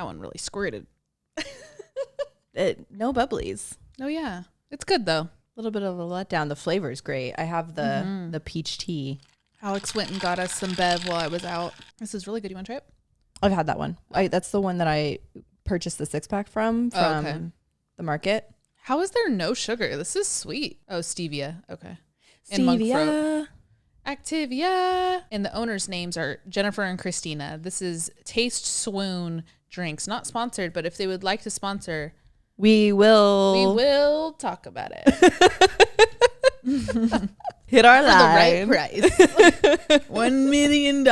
That one really squirted. No bubblies. Oh, yeah. It's good, though. A little bit of a letdown. The flavor is great. I have the peach tea. Alex went and got us some Bev while I was out. This is really good. You want to try it? I've had that one. That's the one that I purchased the 6-pack from the market. How is there no sugar? This is sweet. Oh, stevia. Okay. Stevia. Activia. And the owners' names are Jennifer and Christina. This is Taste Swoon Drinks. Not sponsored, but if they would like to sponsor, we will talk about it. Hit our For line. the right price. $1 million.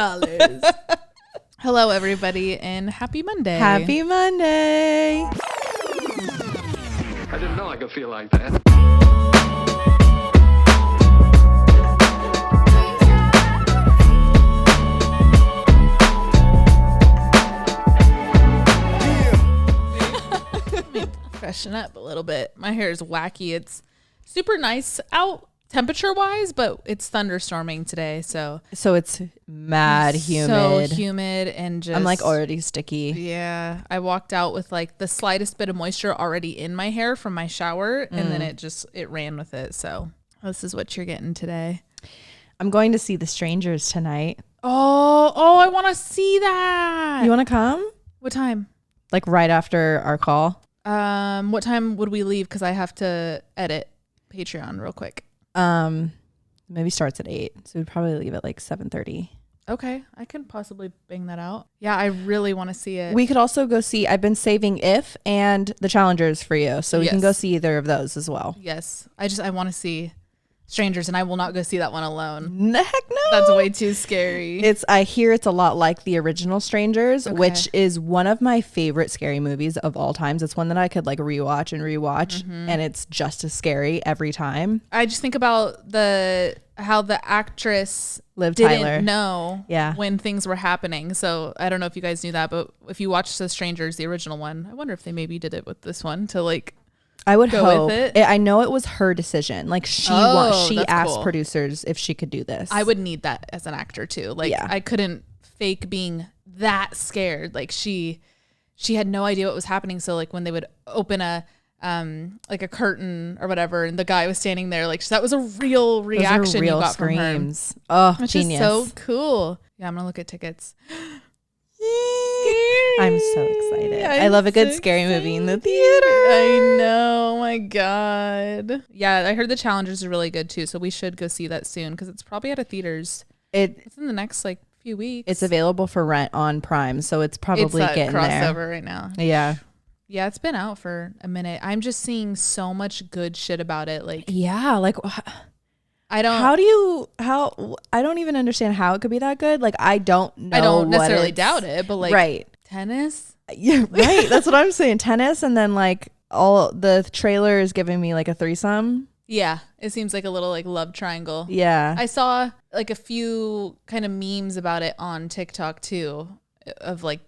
Hello, everybody, and happy Monday. Happy Monday. I didn't know I could feel like that. Freshen up a little bit. My hair is wacky. It's super nice out temperature wise, but it's thunderstorming today, so it's mad humid. So humid and just I'm like already sticky. Yeah, I walked out with like the slightest bit of moisture already in my hair from my shower, and then it ran with it. So this is what you're getting today. I'm going to see The Strangers tonight. Oh, I want to see that. You want to come? What time? Like right after our call. What time would we leave? Because I have to edit Patreon real quick. Maybe starts at 8, so we'd probably leave at like 7:30. Okay, I can possibly bang that out. Yeah, I really want to see it. We could also go see, I've been saving If and The Challengers for you, so we can go see either of those as well. Yes, I want to see Strangers, and I will not go see that one alone. Heck no. That's way too scary. I hear it's a lot like the original Strangers, which is one of my favorite scary movies of all times. It's one that I could like rewatch, and it's just as scary every time. I just think about how the actress Liv didn't Tyler know when things were happening. So I don't know if you guys knew that, but if you watch The Strangers, the original one, I wonder if they maybe did it with this one to like. I would go hope. with it. I know it was her decision. Like she asked cool. producers if she could do this. I would need that as an actor too. Like I couldn't fake being that scared. Like she had no idea what was happening. So like when they would open a like a curtain or whatever, and the guy was standing there, like that was a real reaction you got screams. From her. Oh, which genius! Is so cool. Yeah, I'm gonna look at tickets. I'm so excited. I love a good scary movie in the theater. I know. Oh my God. Yeah, I heard The Challengers are really good too, so we should go see that soon because it's probably out of theaters. It's in the next like few weeks. It's available for rent on Prime, so it's probably getting crossover there right now. Yeah. Yeah, it's been out for a minute. I'm just seeing so much good shit about it. Like I don't even understand how it could be that good. Like I don't know. I don't necessarily doubt it, but like tennis. Yeah, right. That's what I'm saying. Tennis, and then like all the trailer is giving me like a threesome. Yeah, it seems like a little like love triangle. Yeah. I saw like a few kind of memes about it on TikTok too, of like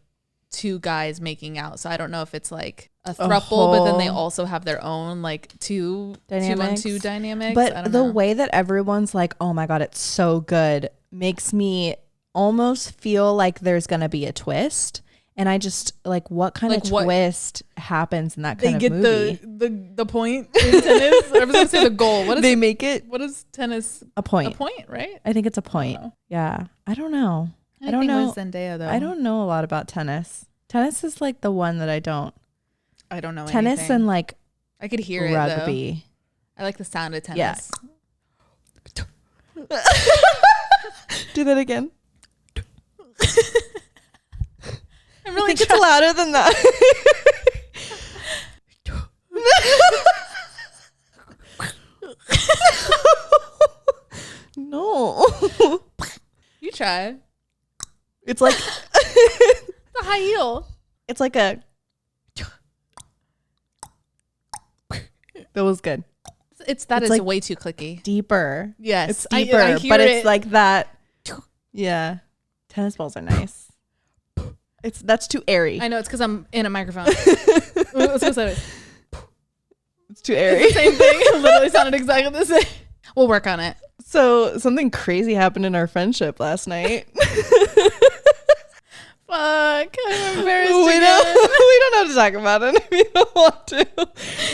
two guys making out. So I don't know if it's like a throuple, but then they also have their own like two on two dynamics. But the way that everyone's like, oh my God, it's so good, makes me almost feel like there's gonna be a twist. And I just like, what kind of twist happens in that kind of movie? They get the point in tennis. I was gonna say the goal. What is they make it? What is tennis? A point. A point, right? I think it's a point. Yeah, I don't know. I don't know. Zendaya, though. I don't know a lot about tennis. Tennis is like the one that I don't know. Tennis anything. And like I could hear rugby. It though. I like the sound of tennis. Yeah. Do that again. I'm really it's louder than that. No. You try. It's like it's a high heel. It's like a. That was good. It's like way too clicky. Deeper. Yes, it's deeper, I hear but it. It's like that. Yeah, tennis balls are nice. That's too airy. I know it's because I'm in a microphone. Let's go say it. It's too airy. It's the same thing. It literally sounded exactly the same. We'll work on it. So something crazy happened in our friendship last night. Fuck, I'm embarrassed again. to talk about it if you don't want to.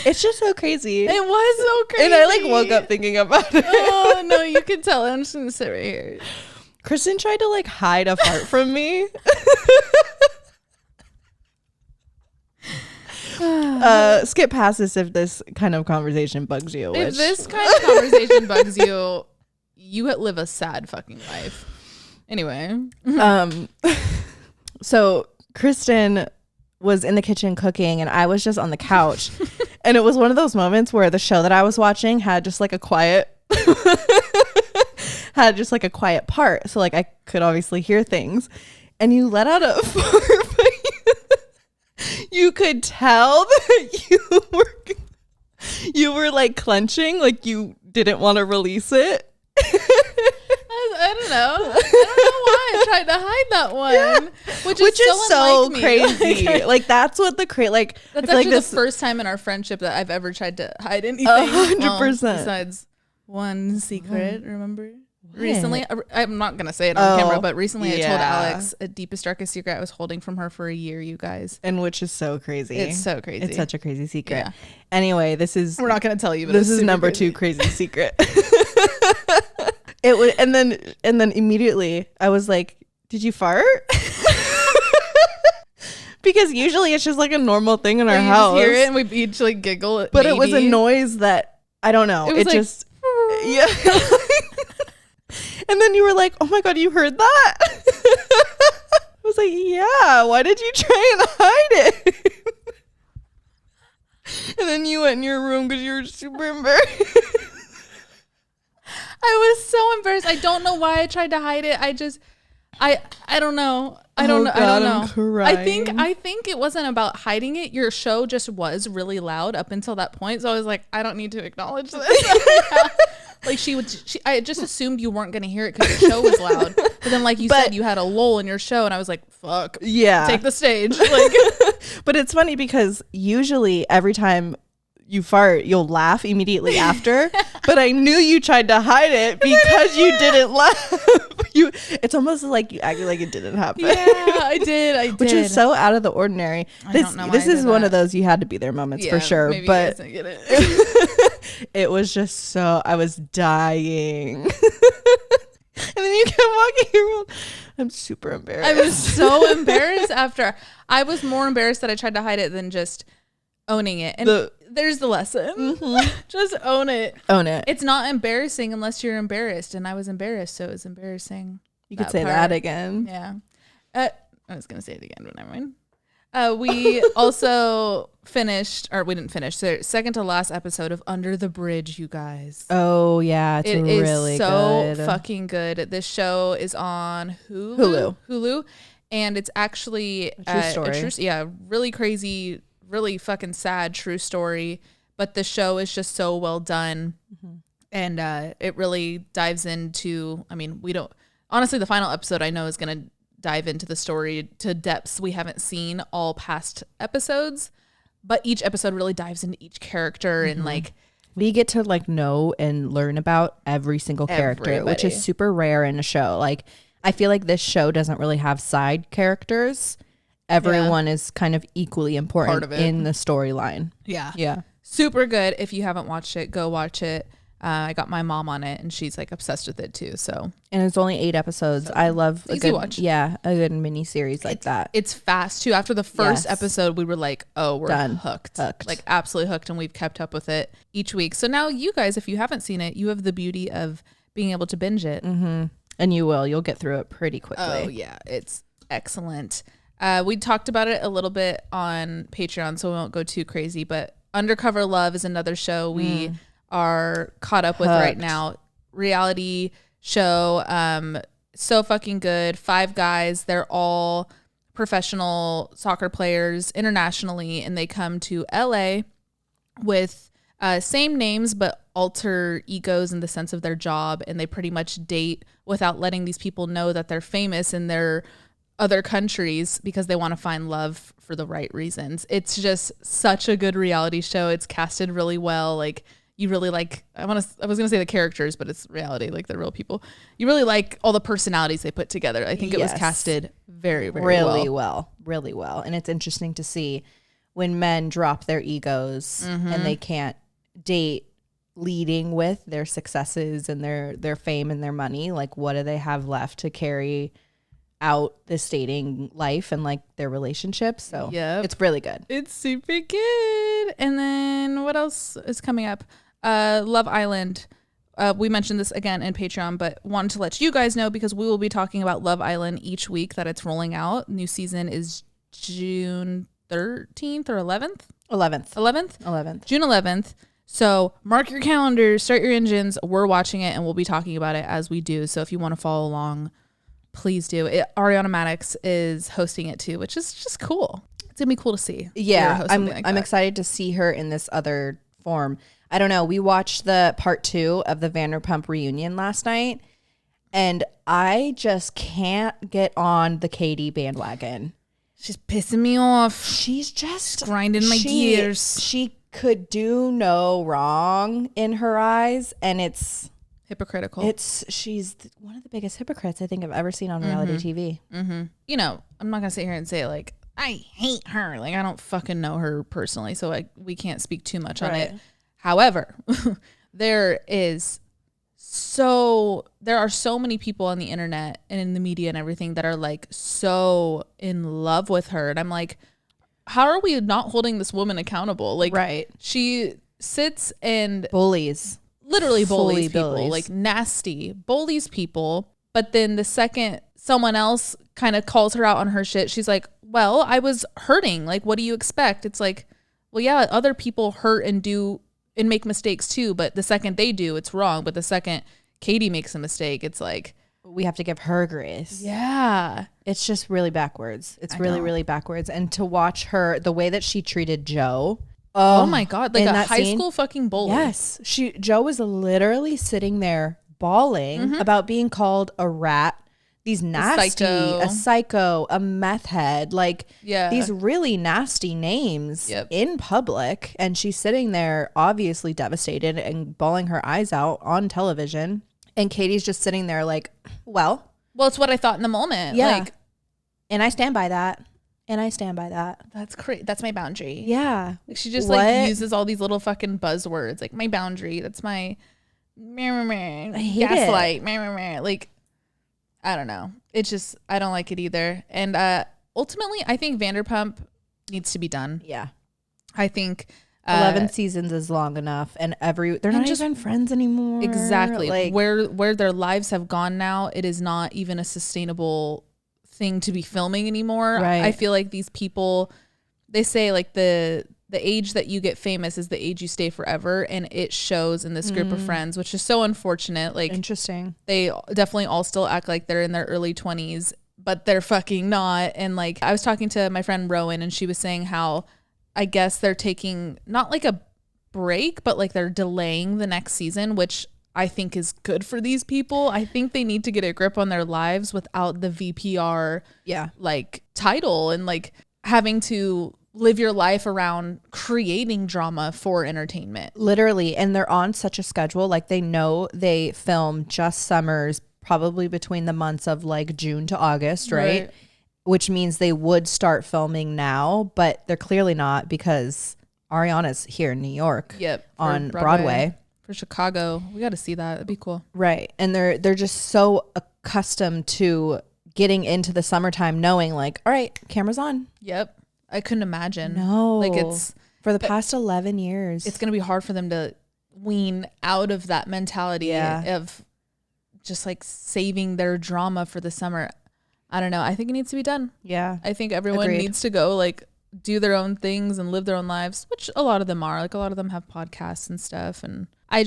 It's just so crazy. It was so crazy. And I like woke up thinking about it. Oh no, you can tell. I'm just gonna sit right here. Kristen tried to like hide a fart from me. Skip past this if this kind of conversation bugs you. If this kind of conversation bugs you, you live a sad fucking life. Anyway. So Kristen was in the kitchen cooking and I was just on the couch. And it was one of those moments where the show that I was watching had just like a quiet part. So like I could obviously hear things. And you let out a fart, but you could tell that you were like clenching, like you didn't want to release it. I don't know why I tried to hide that one. Yeah. Which is so crazy. Like that's what that's actually like the first time in our friendship that I've ever tried to hide anything. 100%. Besides one secret, remember? What? Recently, I'm not going to say it on camera, but recently I told Alex a deepest, darkest secret I was holding from her for a year, you guys. And which is so crazy. It's so crazy. It's such a crazy secret. Yeah. Anyway, we're not going to tell you, but this is number crazy. 2 crazy secret. It was, and then immediately I was like, "Did you fart?" Because usually it's just like a normal thing in our house. Just hear it and we each like giggle. But it was a noise that I don't know. It just yeah. And then you were like, "Oh my god, you heard that?" I was like, "Yeah. Why did you try and hide it?" And then you went in your room because you were super embarrassed. I was so embarrassed. I don't know why I tried to hide it. I don't know. I don't know. I'm crying. I think it wasn't about hiding it. Your show just was really loud up until that point. So I was like, I don't need to acknowledge this. Like I just assumed you weren't going to hear it because your show was loud. But then like you said, you had a lull in your show and I was like, fuck. Yeah. Take the stage. Like, but it's funny because usually every time you fart, you'll laugh immediately after. But I knew you tried to hide it because you didn't laugh. It's almost like you acted like it didn't happen. Yeah, I did. Which is so out of the ordinary. This is one of those you had to be there moments for sure. Maybe but you guys didn't get it. It was just so I was dying. And then you kept walking around. I'm super embarrassed. I was so embarrassed after. I was more embarrassed that I tried to hide it than just owning it. And there's the lesson. Mm-hmm. Just own it. Own it. It's not embarrassing unless you're embarrassed. And I was embarrassed, so it was embarrassing. You could say that again. Yeah. I was going to say it again, but never mind. We also finished, or we didn't finish, the second to last episode of Under the Bridge, you guys. Oh, yeah. It really is so fucking good. This show is on Hulu. And it's actually a true story. Really crazy, really fucking sad true story. But the show is just so well done. Mm-hmm. And it really dives into, honestly, the final episode I know is going to dive into the story to depths we haven't seen all past episodes, but each episode really dives into each character. Mm-hmm. And like we get to like know and learn about every single character, which is super rare in a show. Like I feel like this show doesn't really have side characters. Everyone is kind of equally important in the storyline. Yeah super good. If you haven't watched it, go watch it. I got my mom on it and she's like obsessed with it too. So, and it's only 8 episodes. So I love a good watch. Yeah, a good mini series like that. It's fast too. After the first episode, we were like, "Oh, we're done. Hooked, like absolutely hooked," and we've kept up with it each week. So now, you guys, if you haven't seen it, you have the beauty of being able to binge it, and you'll get through it pretty quickly. Oh yeah, it's excellent. We talked about it a little bit on Patreon, so we won't go too crazy. But Undercover Love is another show we are caught up with right now. Reality show, so fucking good. 5 guys, they're all professional soccer players internationally, and they come to LA with same names but alter egos in the sense of their job, and they pretty much date without letting these people know that they're famous in their other countries because they want to find love for the right reasons. It's just such a good reality show. It's casted really well. Like you really like, I was going to say the characters, but it's reality, like the real people. You really like all the personalities they put together. I think it was casted very, very well. Really well. And it's interesting to see when men drop their egos and they can't date leading with their successes and their fame and their money. Like, what do they have left to carry out this dating life and like their relationships? So it's really good. It's super good. And then what else is coming up? Love Island. We mentioned this again in Patreon, but wanted to let you guys know because we will be talking about Love Island each week that it's rolling out. New season is June 13th or 11th? 11th. June 11th. So mark your calendars, start your engines. We're watching it and we'll be talking about it as we do. So if you want to follow along, please do. Ariana Madix is hosting it too, which is just cool. It's going to be cool to see. Yeah, I'm excited to see her in this other form. I don't know. We watched the part 2 of the Vanderpump reunion last night, and I just can't get on the Katie bandwagon. She's pissing me off. She's just grinding my gears. She could do no wrong in her eyes, and it's hypocritical. She's one of the biggest hypocrites I think I've ever seen on reality TV. Mm-hmm. You know, I'm not gonna sit here and say like I hate her. Like I don't fucking know her personally, so we can't speak too much on it. However, there are so many people on the internet and in the media and everything that are like so in love with her. And I'm like, how are we not holding this woman accountable? Like, she sits and literally bullies people, like nasty bullies people. But then the second someone else kind of calls her out on her shit, she's like, well, I was hurting. Like, what do you expect? It's like, well, yeah, other people hurt and do and make mistakes too, but the second they do, it's wrong. But the second Katie makes a mistake, it's like we have to give her grace. Yeah. It's just really backwards. It's really backwards. And to watch her, the way that she treated Joe. Oh my God. Like a high school fucking bully. Yes. Joe was literally sitting there bawling about being called a rat. These nasty, a psycho, a meth head, like these really nasty names in public. And she's sitting there obviously devastated and bawling her eyes out on television. And Katie's just sitting there like, well, it's what I thought in the moment. Yeah. Like, and I stand by that. That's crazy. That's my boundary. Yeah. Like she just like uses all these little fucking buzzwords. Like my boundary. That's my gaslight. Like, I don't know. It's just, I don't like it either. And ultimately, I think Vanderpump needs to be done. Yeah. I think 11 seasons is long enough. And they're not even friends anymore. Exactly. Like, where their lives have gone now, it is not even a sustainable thing to be filming anymore. Right. I feel like these people, they say like the age that you get famous is the age you stay forever, and it shows in this group of friends, which is so unfortunate. Like, interesting. They definitely all still act like they're in their early 20s, but they're fucking not. And like, I was talking to my friend Rowan, and she was saying how I guess they're taking not like a break, but like they're delaying the next season, which I think is good for these people. I think they need to get a grip on their lives without the VPR like title and like having to live your life around creating drama for entertainment. Literally. And they're on such a schedule. Like they know they film just summers, probably between the months of like June to August, right? Which means they would start filming now, but they're clearly not because Ariana's here in New York on Broadway. For Chicago. We got to see that. That'd be cool. Right. And they're just so accustomed to getting into the summertime knowing like, all right, camera's on. Yep. I couldn't imagine. No. Like it's for the past 11 years. It's going to be hard for them to wean out of that mentality of just like saving their drama for the summer. I don't know. I think it needs to be done. Yeah. I think everyone needs to go like do their own things and live their own lives, which a lot of them are. Like a lot of them have podcasts and stuff. And I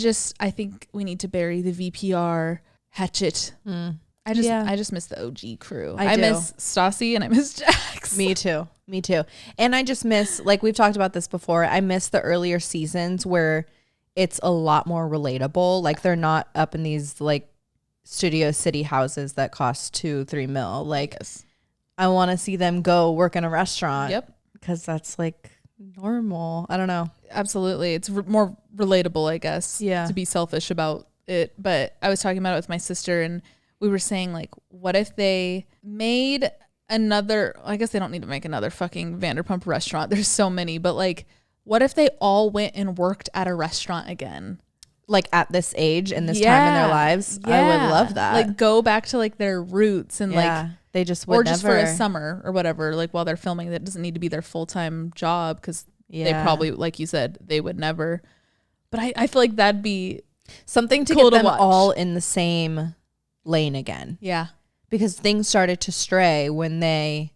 think we need to bury the VPR hatchet. I just miss the OG crew. I miss Stassi and I miss Jax. Me too. And I just miss, like we've talked about this before, I miss the earlier seasons where it's a lot more relatable. Like they're not up in these like Studio City houses that cost $2-3 million. Like I want to see them go work in a restaurant. Yep. Because that's like normal. I don't know. Absolutely. It's more relatable, I guess. Yeah. To be selfish about it. But I was talking about it with my sister and we were saying like, what if they made I guess they don't need to make another fucking Vanderpump restaurant. There's so many, but like, what if they all went and worked at a restaurant again? Like at this age and this time in their lives? I would love that. Like go back to like their roots and like, they just would or just for a summer or whatever, like while they're filming. That doesn't need to be their full-time job because they probably, like you said, they would never. But I feel like that'd be something to get them all in the same lane again. Yeah. Because things started to stray when they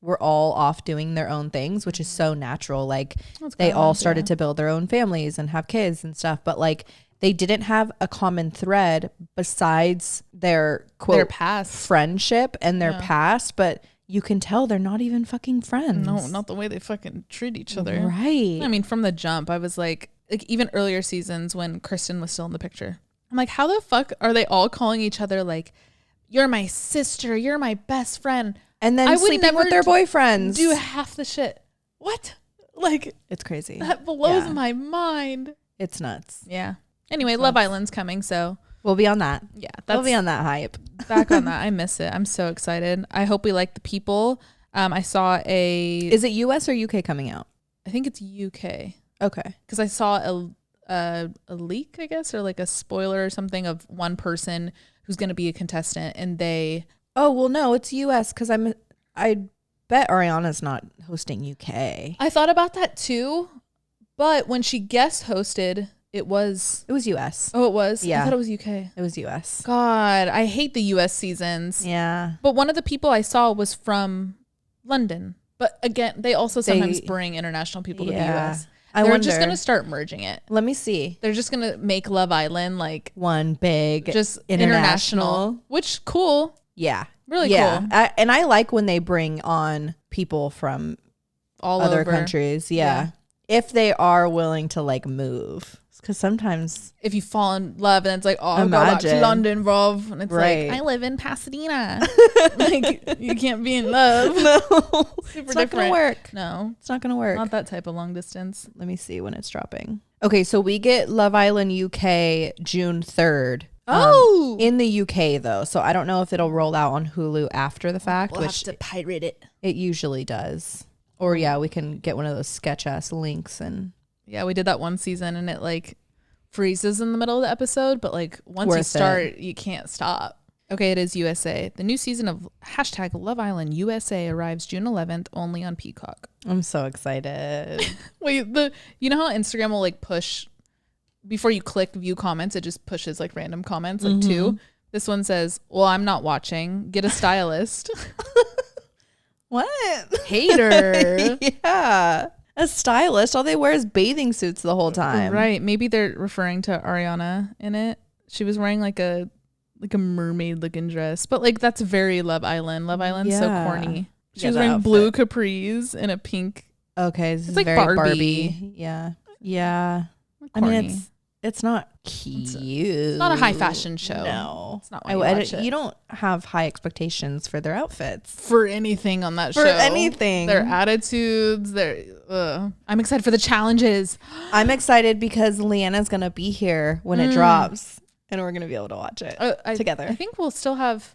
were all off doing their own things, which is so natural. Like they all started to build their own families and have kids and stuff. But like they didn't have a common thread besides their quote, their past friendship and their past. But you can tell they're not even fucking friends. No, not the way they fucking treat each other. Right. I mean, from the jump, I was like even earlier seasons when Kristen was still in the picture, I'm like, how the fuck are they all calling each other like, you're my sister, you're my best friend, and then sleeping with their boyfriends? Do half the shit. What? Like, it's crazy. That blows my mind. It's nuts. Yeah. Anyway, Love Island's coming, so we'll be on that. Yeah, we'll be on that hype. Back on that. I miss it. I'm so excited. I hope we like the people. I saw Is it US or UK coming out? I think it's UK. Okay. Because I saw a leak, I guess, or like a spoiler or something of one person who's going to be a contestant, and they... Oh, well, no, it's US because I bet Ariana's not hosting UK. I thought about that too, but when she guest hosted, it was US. Oh, it was? Yeah. I thought it was UK. It was US. God, I hate the US seasons. Yeah. But one of the people I saw was from London. But again, they also sometimes bring international people to the US. They're just going to start merging it. Let me see. They're just going to make Love Island like one big, just international. Which cool. Yeah. Really cool. And I like when they bring on people from all other countries. Yeah. If they are willing to like move. Because sometimes if you fall in love and it's like, oh, I'll go back to London, bro. And it's like, I live in Pasadena. Like, you can't be in love. No. Super it's not going to work. No. It's not going to work. Not that type of long distance. Let me see when it's dropping. Okay, so we get Love Island UK June 3rd. In the UK, though. So I don't know if it'll roll out on Hulu after the fact. We'll have to pirate it. It usually does. Or, we can get one of those sketch-ass links and... Yeah, we did that one season and it like freezes in the middle of the episode, but like once you start, you can't stop. Okay, it is USA. The new season of #Love Island USA arrives June 11th only on Peacock. I'm so excited. Wait, you know how Instagram will like push before you click view comments, it just pushes like random comments, like two. This one says, well, I'm not watching. Get a stylist. What? Hater. Yeah. A stylist. All they wear is bathing suits the whole time. Right. Maybe they're referring to Ariana in it. She was wearing like a mermaid looking dress. But like that's very Love Island. Love Island's so corny. She was wearing blue capris and a pink. Okay. It's like very Barbie. Yeah. Yeah. Corny. I mean, it's not cute. It's not a high fashion show. No. It's not why you watch it. You don't have high expectations for their outfits. For anything on that show. For anything. Their attitudes. I'm excited for the challenges. I'm excited because Leanna's going to be here when it drops. And we're going to be able to watch it together. I think we'll still have...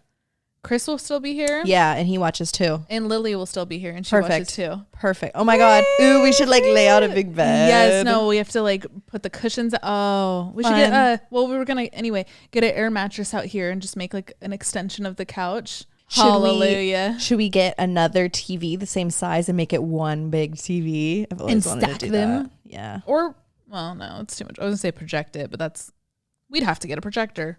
Chris will still be here. Yeah, and he watches too. And Lily will still be here and she watches too. Perfect. Oh my God. Ooh, we should like lay out a big bed. Yes, no, we have to like put the cushions. Oh, we should get we were going to anyway, get an air mattress out here and just make like an extension of the couch. Hallelujah. Should we get another TV the same size and make it one big TV? I've always and wanted stack to do them? That. Yeah. Or, well, no, it's too much. I was going to say project it, but we'd have to get a projector.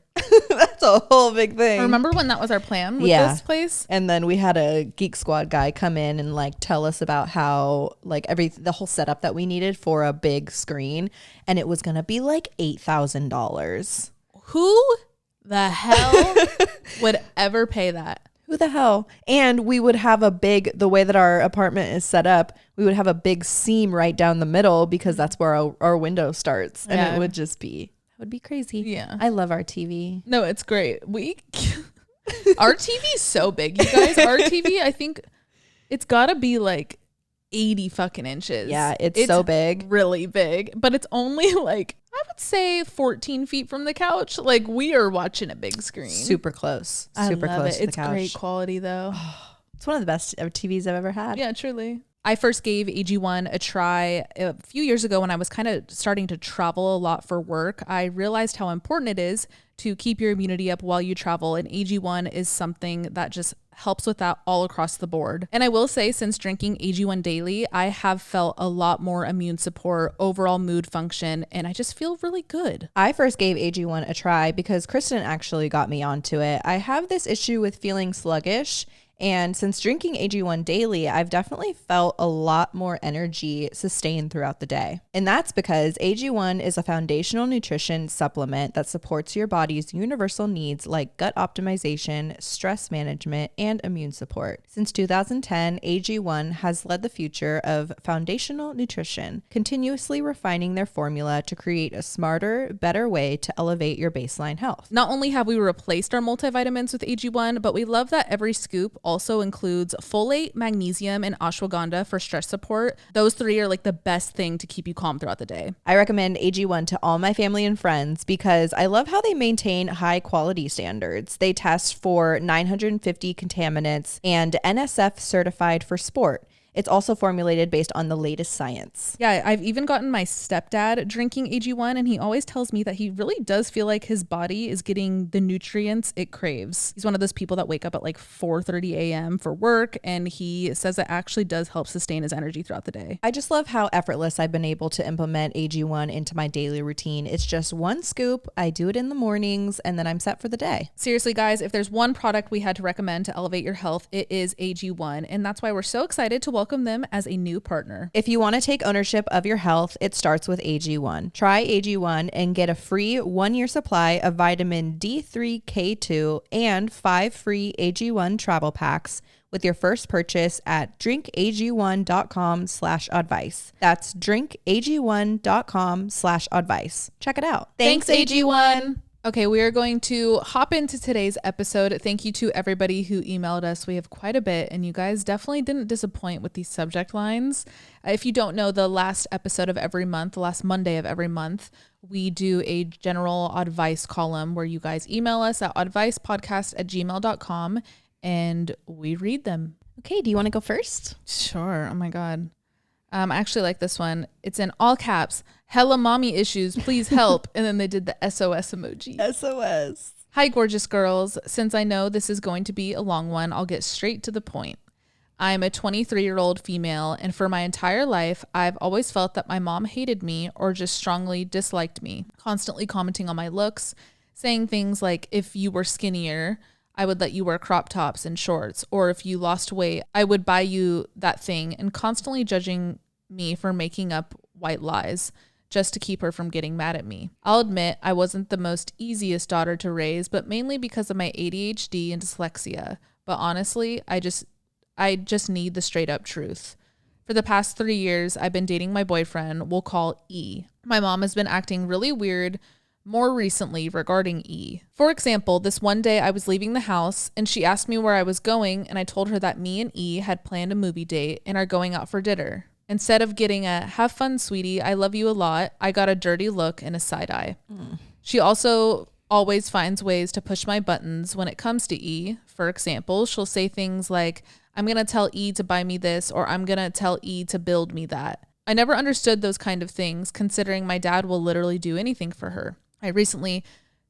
That's a whole big thing. Remember when that was our plan with this place? And then we had a Geek Squad guy come in and like tell us about how like the whole setup that we needed for a big screen, and it was going to be like $8,000. Who the hell would ever pay that? Who the hell? And we would have the way that our apartment is set up, we would have a big seam right down the middle because that's where our window starts. And it would just be... would be crazy. Yeah. I love our TV. No, it's great. Our TV is so big, you guys. Our TV, I think it's got to be like 80 fucking inches. Yeah, it's so big. Really big. But it's only like, I would say 14 feet from the couch. Like we are watching a big screen. Super close. Super close to the couch. It's great quality though. It's one of the best TVs I've ever had. Yeah, truly. I first gave AG1 a try a few years ago when I was kind of starting to travel a lot for work. I realized how important it is to keep your immunity up while you travel, and AG1 is something that just helps with that all across the board. And I will say, since drinking AG1 daily, I have felt a lot more immune support, overall mood function, and I just feel really good. I first gave AG1 a try because Kristen actually got me onto it. I have this issue with feeling sluggish, and since drinking AG1 daily, I've definitely felt a lot more energy sustained throughout the day. And that's because AG1 is a foundational nutrition supplement that supports your body's universal needs like gut optimization, stress management, and immune support. Since 2010, AG1 has led the future of foundational nutrition, continuously refining their formula to create a smarter, better way to elevate your baseline health. Not only have we replaced our multivitamins with AG1, but we love that every scoop also includes folate, magnesium, and ashwagandha for stress support. Those three are like the best thing to keep you calm throughout the day. I recommend AG1 to all my family and friends because I love how they maintain high quality standards. They test for 950 contaminants and NSF certified for sport. It's also formulated based on the latest science. Yeah, I've even gotten my stepdad drinking AG1, and he always tells me that he really does feel like his body is getting the nutrients it craves. He's one of those people that wake up at like 4:30 a.m. for work, and he says it actually does help sustain his energy throughout the day. I just love how effortless I've been able to implement AG1 into my daily routine. It's just one scoop. I do it in the mornings, and then I'm set for the day. Seriously, guys, if there's one product we had to recommend to elevate your health, it is AG1, and that's why we're so excited to welcome them as a new partner. If you want to take ownership of your health, it starts with AG1. Try AG1 and get a free 1-year supply of vitamin D3K2 and 5 free AG1 travel packs with your first purchase at drinkag1.com/advice. That's drinkag1.com/advice. Check it out. Thanks, AG1. Okay, we are going to hop into today's episode. Thank you to everybody who emailed us. We have quite a bit, and you guys definitely didn't disappoint with these subject lines. If you don't know, the last episode of every month, the last Monday of every month, we do a general advice column where you guys email us at oddvicepodcast@gmail.com, and we read them. Okay, do you want to go first? Sure. Oh my God. I actually like this one. It's in all caps. Hella mommy issues, please help. And then they did the SOS emoji. SOS. Hi, gorgeous girls. Since I know this is going to be a long one, I'll get straight to the point. I'm a 23-year-old female, and for my entire life, I've always felt that my mom hated me or just strongly disliked me, constantly commenting on my looks, saying things like, if you were skinnier, I would let you wear crop tops and shorts, or if you lost weight, I would buy you that thing, and constantly judging me for making up white lies just to keep her from getting mad at me. I'll admit I wasn't the most easiest daughter to raise, but mainly because of my ADHD and dyslexia. But honestly, I just need the straight up truth. For the past 3 years, I've been dating my boyfriend, we'll call E. My mom has been acting really weird more recently regarding E. For example, this one day I was leaving the house and she asked me where I was going, and I told her that me and E had planned a movie date and are going out for dinner. Instead of getting a have fun, sweetie, I love you a lot, I got a dirty look and a side eye. She also always finds ways to push my buttons when it comes to E. For example, she'll say things like, I'm going to tell E to buy me this, or I'm going to tell E to build me that. I never understood those kind of things, considering my dad will literally do anything for her. I recently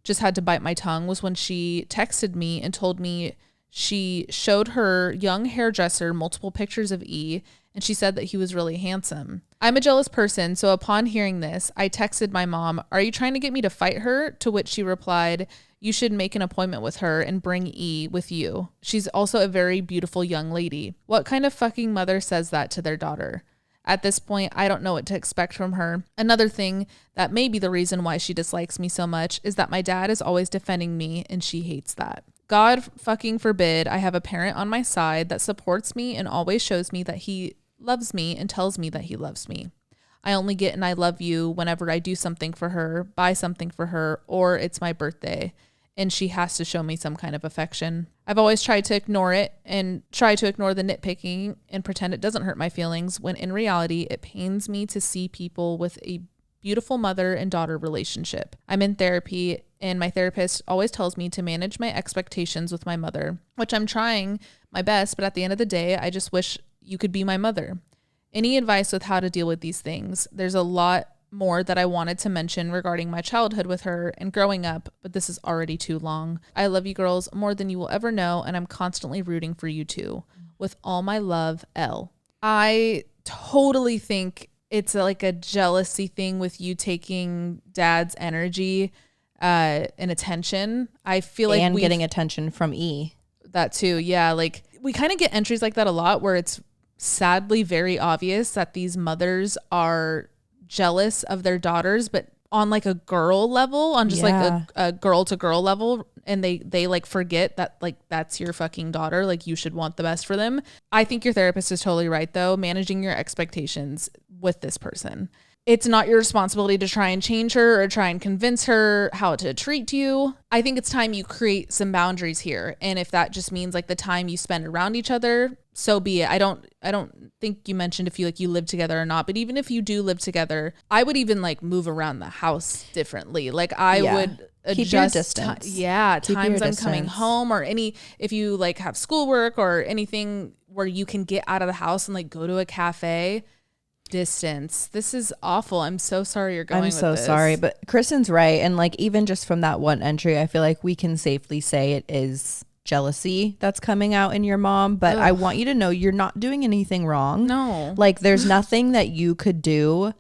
just had to bite my tongue was when she texted me and told me she showed her young hairdresser multiple pictures of E, and she said that he was really handsome. I'm a jealous person, so upon hearing this, I texted my mom, are you trying to get me to fight her? To which she replied, you should make an appointment with her and bring E with you. She's also a very beautiful young lady. What kind of fucking mother says that to their daughter? At this point, I don't know what to expect from her. Another thing that may be the reason why she dislikes me so much is that my dad is always defending me, and she hates that. God fucking forbid I have a parent on my side that supports me and always shows me that he loves me and tells me that he loves me. I only get an I love you whenever I do something for her, buy something for her, or it's my birthday, and she has to show me some kind of affection. I've always tried to ignore it and try to ignore the nitpicking and pretend it doesn't hurt my feelings, when in reality, it pains me to see people with a beautiful mother and daughter relationship. I'm in therapy and my therapist always tells me to manage my expectations with my mother, which I'm trying my best, but at the end of the day, I just wish you could be my mother. Any advice with how to deal with these things? There's a lot more that I wanted to mention regarding my childhood with her and growing up, but this is already too long. I love you girls more than you will ever know, and I'm constantly rooting for you too. With all my love, Elle. I totally think it's like a jealousy thing with you taking dad's energy and attention. I feel like and getting attention from E. That too. Yeah. Like we kind of get entries like that a lot where it's sadly very obvious that these mothers are jealous of their daughters, but on like a girl level, on just like a girl to girl level, and they like forget that like that's your fucking daughter, like you should want the best for them. I think your therapist is totally right though, managing your expectations with this person. It's not your responsibility to try and change her or try and convince her how to treat you. I think it's time you create some boundaries here. And if that just means like the time you spend around each other, so be it. I don't think you mentioned if you like you live together or not, but even if you do live together, I would even like move around the house differently. Like I would adjust keep your distance. Times I'm coming home, or if you like have schoolwork or anything where you can get out of the house and like go to a cafe. Distance. This is awful. I'm so sorry you're going with this. I'm so sorry, but Kristen's right. And like even just from that one entry, I feel like we can safely say it is jealousy that's coming out in your mom. But I want you to know you're not doing anything wrong. No. Like there's nothing that you could do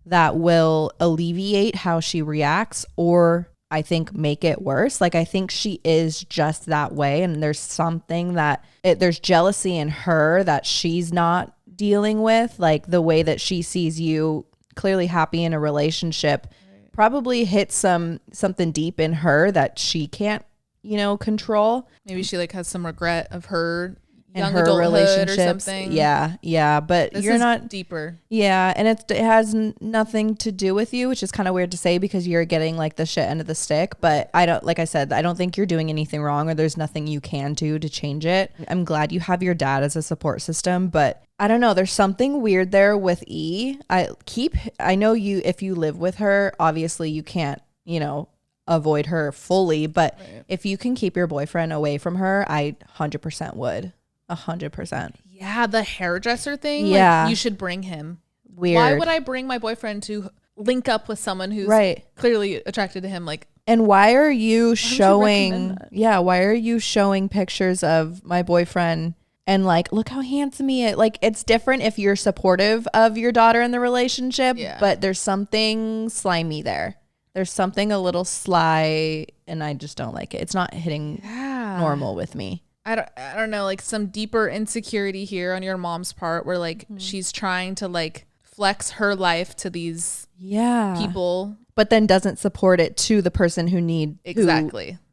that will alleviate how she reacts or I think make it worse. Like I think she is just that way, and there's something that there's jealousy in her that she's not dealing with, like the way that she sees you clearly happy in a relationship probably hits something deep in her that she can't control. Maybe she like has some regret of her young her relationships or something. But this you're is not deeper. And it has nothing to do with you, which is kind of weird to say because you're getting like the shit end of the stick. But I don't think you're doing anything wrong, or there's nothing you can do to change it. I'm glad you have your dad as a support system, but I don't know, there's something weird there with E. I know you, if you live with her, obviously you can't avoid her fully, but if you can keep your boyfriend away from her, I 100% would. 100%. Yeah, the hairdresser thing. Yeah, like, you should bring him. Weird. Why would I bring my boyfriend to link up with someone who's clearly attracted to him? Like, and why are you showing? Why are you showing pictures of my boyfriend and like, look how handsome he is? Like, it's different if you're supportive of your daughter in the relationship, but there's something slimy there. There's something a little sly, and I just don't like it. It's not hitting normal with me. I don't know, like some deeper insecurity here on your mom's part where like she's trying to like flex her life to these people, but then doesn't support it to the person who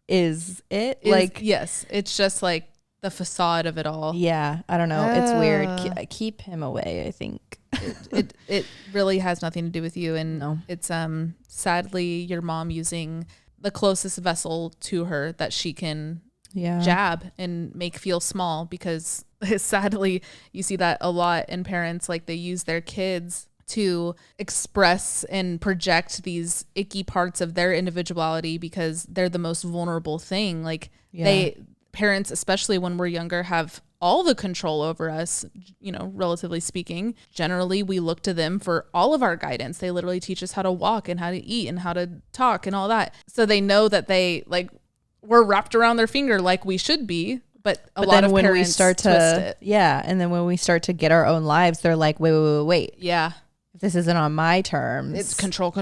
is it like yes, it's just like the facade of it all. I don't know, it's weird. Keep him away. I think it really has nothing to do with you, and it's sadly your mom using the closest vessel to her that she can jab and make feel small, because sadly you see that a lot in parents. Like they use their kids to express and project these icky parts of their individuality because they're the most vulnerable thing. Like parents, especially when we're younger, have all the control over us, relatively speaking. Generally, we look to them for all of our guidance. They literally teach us how to walk and how to eat and how to talk and all that. So they know that we're wrapped around their finger like we should be, but a lot of parents twist it. And then when we start to get our own lives, they're like, wait. Yeah. If this isn't on my terms. It's control.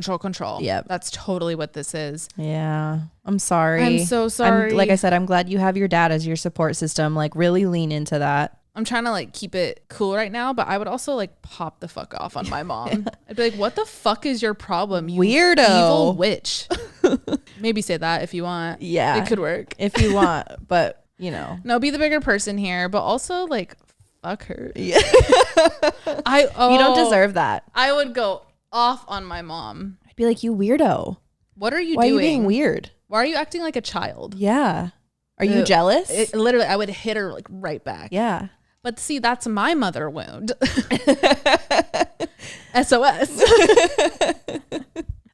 Yeah. That's totally what this is. Yeah. I'm sorry. I'm so sorry. Like I said, I'm glad you have your dad as your support system. Like really lean into that. I'm trying to like keep it cool right now, but I would also like pop the fuck off on my mom. I'd be like, what the fuck is your problem, you weirdo evil witch? Maybe say that if you want. Yeah. It could work. If you want, but No, be the bigger person here, but also like fuck her. Yeah. You don't deserve that. I would go off on my mom. I'd be like, you weirdo. What are you doing? Why are you being weird? Why are you acting like a child? Yeah. Are you jealous? Literally, I would hit her like right back. Yeah. But see, that's my mother wound. SOS.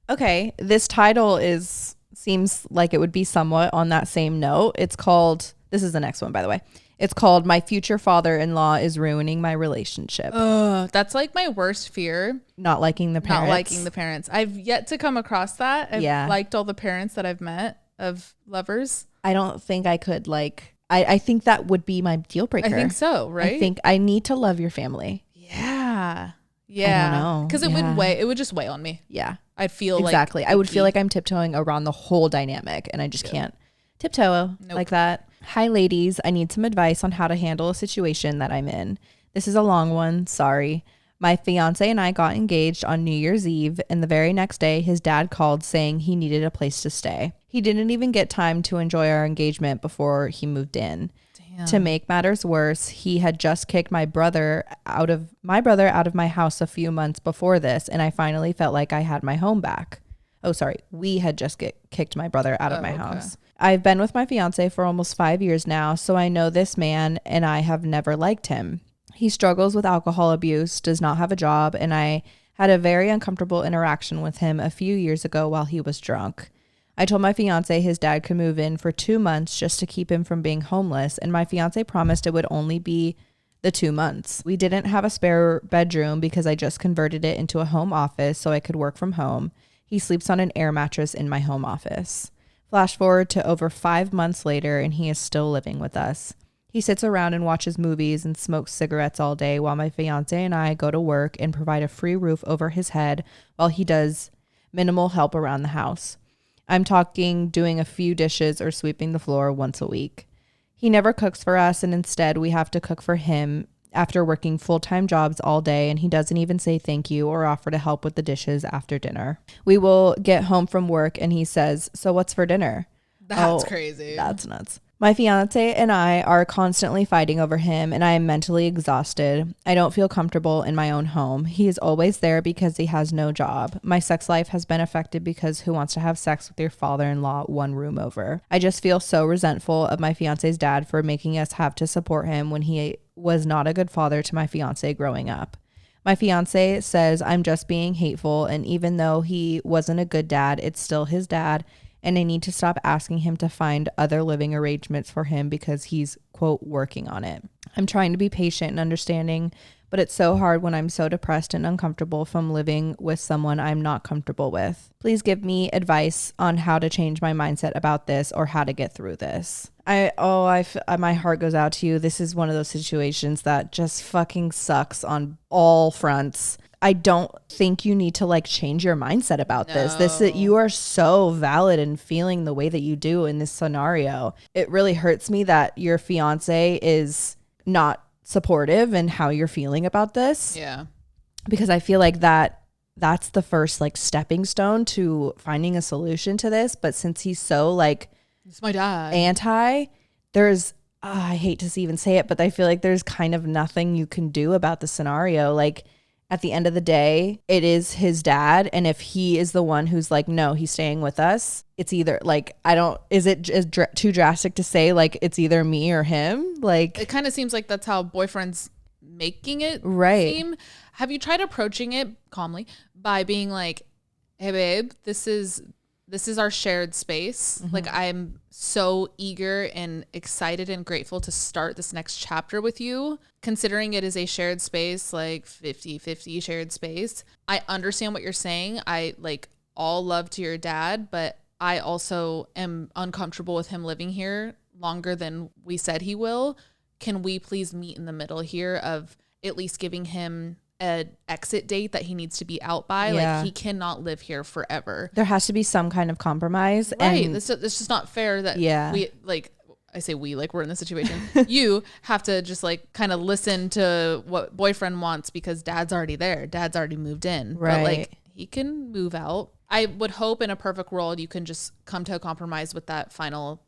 Okay. This title is seems like it would be somewhat on that same note. It's called, this is the next one, by the way. It's called My Future Father-in-Law is Ruining My Relationship. That's like my worst fear. Not liking the parents. Not liking the parents. I've yet to come across that. I've liked all the parents that I've met of lovers. I don't think I could like, I think that would be my deal breaker. I think so, right? I think I need to love your family. Yeah. I don't know. Because it would just weigh on me. Yeah. I'd feel exactly. I would feel like I'm tiptoeing around the whole dynamic and I just can't tiptoe like that. Hi, ladies. I need some advice on how to handle a situation that I'm in. This is a long one. Sorry. My fiance and I got engaged on New Year's Eve, and the very next day, his dad called saying he needed a place to stay. He didn't even get time to enjoy our engagement before he moved in. Damn. To make matters worse, he had just kicked my brother out of my house a few months before this, and I finally felt like I had my home back. Oh, sorry. We had just kicked my brother out of my house. I've been with my fiance for almost 5 years now, so I know this man and I have never liked him. He struggles with alcohol abuse, does not have a job, and I had a very uncomfortable interaction with him a few years ago while he was drunk. I told my fiance his dad could move in for 2 months just to keep him from being homeless, and my fiance promised it would only be the 2 months. We didn't have a spare bedroom because I just converted it into a home office so I could work from home. He sleeps on an air mattress in my home office. Flash forward to over 5 months later, and he is still living with us. He sits around and watches movies and smokes cigarettes all day while my fiance and I go to work and provide a free roof over his head while he does minimal help around the house. I'm talking doing a few dishes or sweeping the floor once a week. He never cooks for us, and instead we have to cook for him after working full-time jobs all day, and he doesn't even say thank you or offer to help with the dishes after dinner. We will get home from work and he says, "So what's for dinner?" That's crazy. That's nuts. My fiance and I are constantly fighting over him, and I am mentally exhausted. I don't feel comfortable in my own home. He is always there because he has no job. My sex life has been affected because who wants to have sex with your father-in-law one room over? I just feel so resentful of my fiance's dad for making us have to support him when he was not a good father to my fiance growing up. My fiance says I'm just being hateful, and even though he wasn't a good dad, it's still his dad, and I need to stop asking him to find other living arrangements for him because he's, quote, working on it. I'm trying to be patient and understanding, but it's so hard when I'm so depressed and uncomfortable from living with someone I'm not comfortable with. Please give me advice on how to change my mindset about this or how to get through this. My heart goes out to you. This is one of those situations that just fucking sucks on all fronts. I don't think you need to change your mindset about this. You are so valid in feeling the way that you do in this scenario. It really hurts me that your fiance is not supportive in how you're feeling about this. Yeah. Because I feel like that's the first stepping stone to finding a solution to this. But since he's so it's my dad there's I hate to even say it, but I feel like there's kind of nothing you can do about the scenario. At the end of the day, it is his dad. And if he is the one who's no, he's staying with us, it's either is it too drastic to say it's either me or him? It kind of seems like that's how boyfriend's making it seem. Have you tried approaching it calmly by being like, "Hey babe, this is our shared space. Mm-hmm. I'm so eager and excited and grateful to start this next chapter with you, considering it is a shared space, 50-50 shared space. I understand what you're saying. I all love to your dad, but I also am uncomfortable with him living here longer than we said he will. Can we please meet in the middle here of at least giving him an exit date that he needs to be out by? Yeah. He cannot live here forever. There has to be some kind of compromise. Right. And it's just not fair that we I say we we're in this situation. You have to just kind of listen to what boyfriend wants because dad's already there. Dad's already moved in. Right. But he can move out. I would hope in a perfect world you can just come to a compromise with that final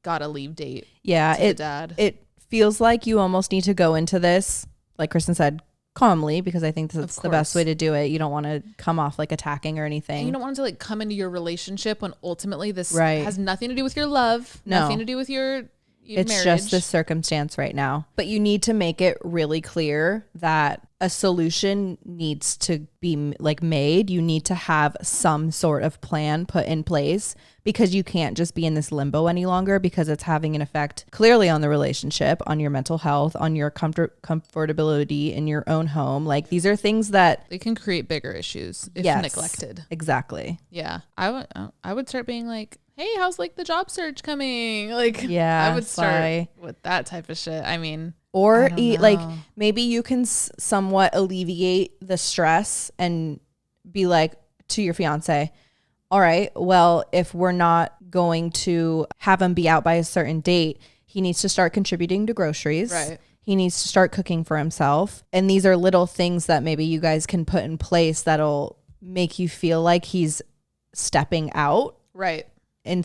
gotta leave date. Yeah. To the dad. It feels like you almost need to go into this, like Kristen said, calmly, because I think that's the best way to do it. You don't want to come off attacking or anything. And you don't want to come into your relationship when ultimately this has nothing to do with your love, nothing to do with your It's just the circumstance right now. But you need to make it really clear that a solution needs to be like made. You need to have some sort of plan put in place, because you can't just be in this limbo any longer, because it's having an effect clearly on the relationship, on your mental health, on your comfortability in your own home. Like, these are things that they can create bigger issues if neglected. Exactly. Yeah. I would start being like, hey, how's like the job search coming? Like, yeah, I would start with that type of shit. I mean, or like maybe you can somewhat alleviate the stress and be like to your fiance, all right, well, if we're not going to have him be out by a certain date, he needs to start contributing to groceries. Right. He needs to start cooking for himself. And these are little things that maybe you guys can put in place that'll make you feel like he's stepping out. Right. In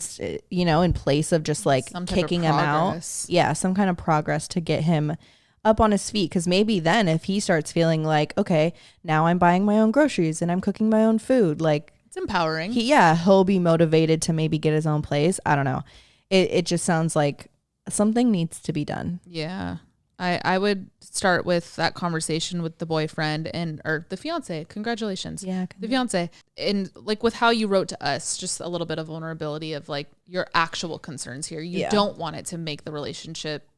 place of just like kicking him out. Yeah, some kind of progress to get him up on his feet. Because maybe then if he starts feeling like, okay, now I'm buying my own groceries and I'm cooking my own food, like, it's empowering. He'll be motivated to maybe get his own place. I don't know. It just sounds like something needs to be done. Yeah. I would start with that conversation with the boyfriend or the fiance. Congratulations. Yeah. The fiance. And like with how you wrote to us, just a little bit of vulnerability of like your actual concerns here. You don't want it to make the relationship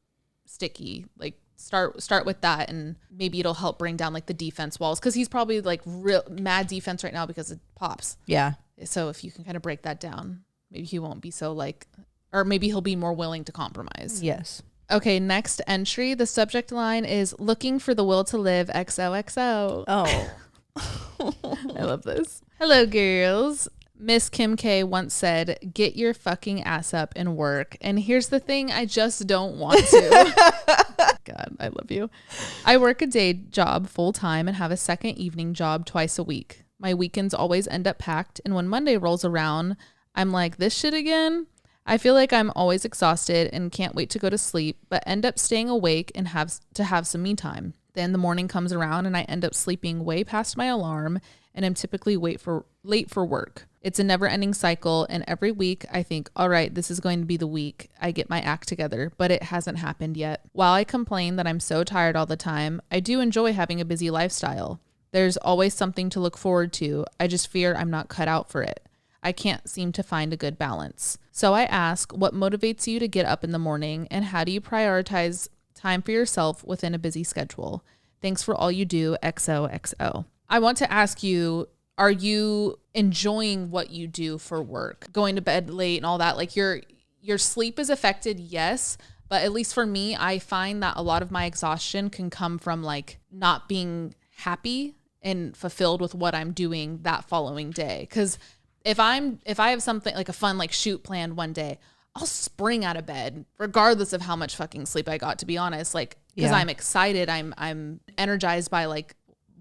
sticky. Like start with that, and maybe it'll help bring down like the defense walls, because he's probably like real mad defense right now because it pops. Yeah. So if you can kind of break that down, maybe he won't be so like, or maybe he'll be more willing to compromise. Yes. Okay, next entry. The subject line is looking for the will to live XOXO. Oh. I love this. Hello, girls. Miss Kim K once said, get your fucking ass up and work. And here's the thing, I just don't want to. God, I love you. I work a day job full time and have a second evening job twice a week. My weekends always end up packed. And when Monday rolls around, I'm like, this shit again? I feel like I'm always exhausted and can't wait to go to sleep, but end up staying awake and have some me time. Then the morning comes around and I end up sleeping way past my alarm, and I'm typically late for work. It's a never-ending cycle, and every week I think, all right, this is going to be the week I get my act together, but it hasn't happened yet. While I complain that I'm so tired all the time, I do enjoy having a busy lifestyle. There's always something to look forward to. I just fear I'm not cut out for it. I can't seem to find a good balance. So I ask, what motivates you to get up in the morning, and how do you prioritize time for yourself within a busy schedule? Thanks for all you do, XOXO. I want to ask you, are you enjoying what you do for work? Going to bed late and all that, like your sleep is affected, yes, but at least for me, I find that a lot of my exhaustion can come from like not being happy and fulfilled with what I'm doing that following day. Because if I have something like a fun like shoot planned one day, I'll spring out of bed regardless of how much fucking sleep I got, to be honest, like because I'm excited, I'm energized by like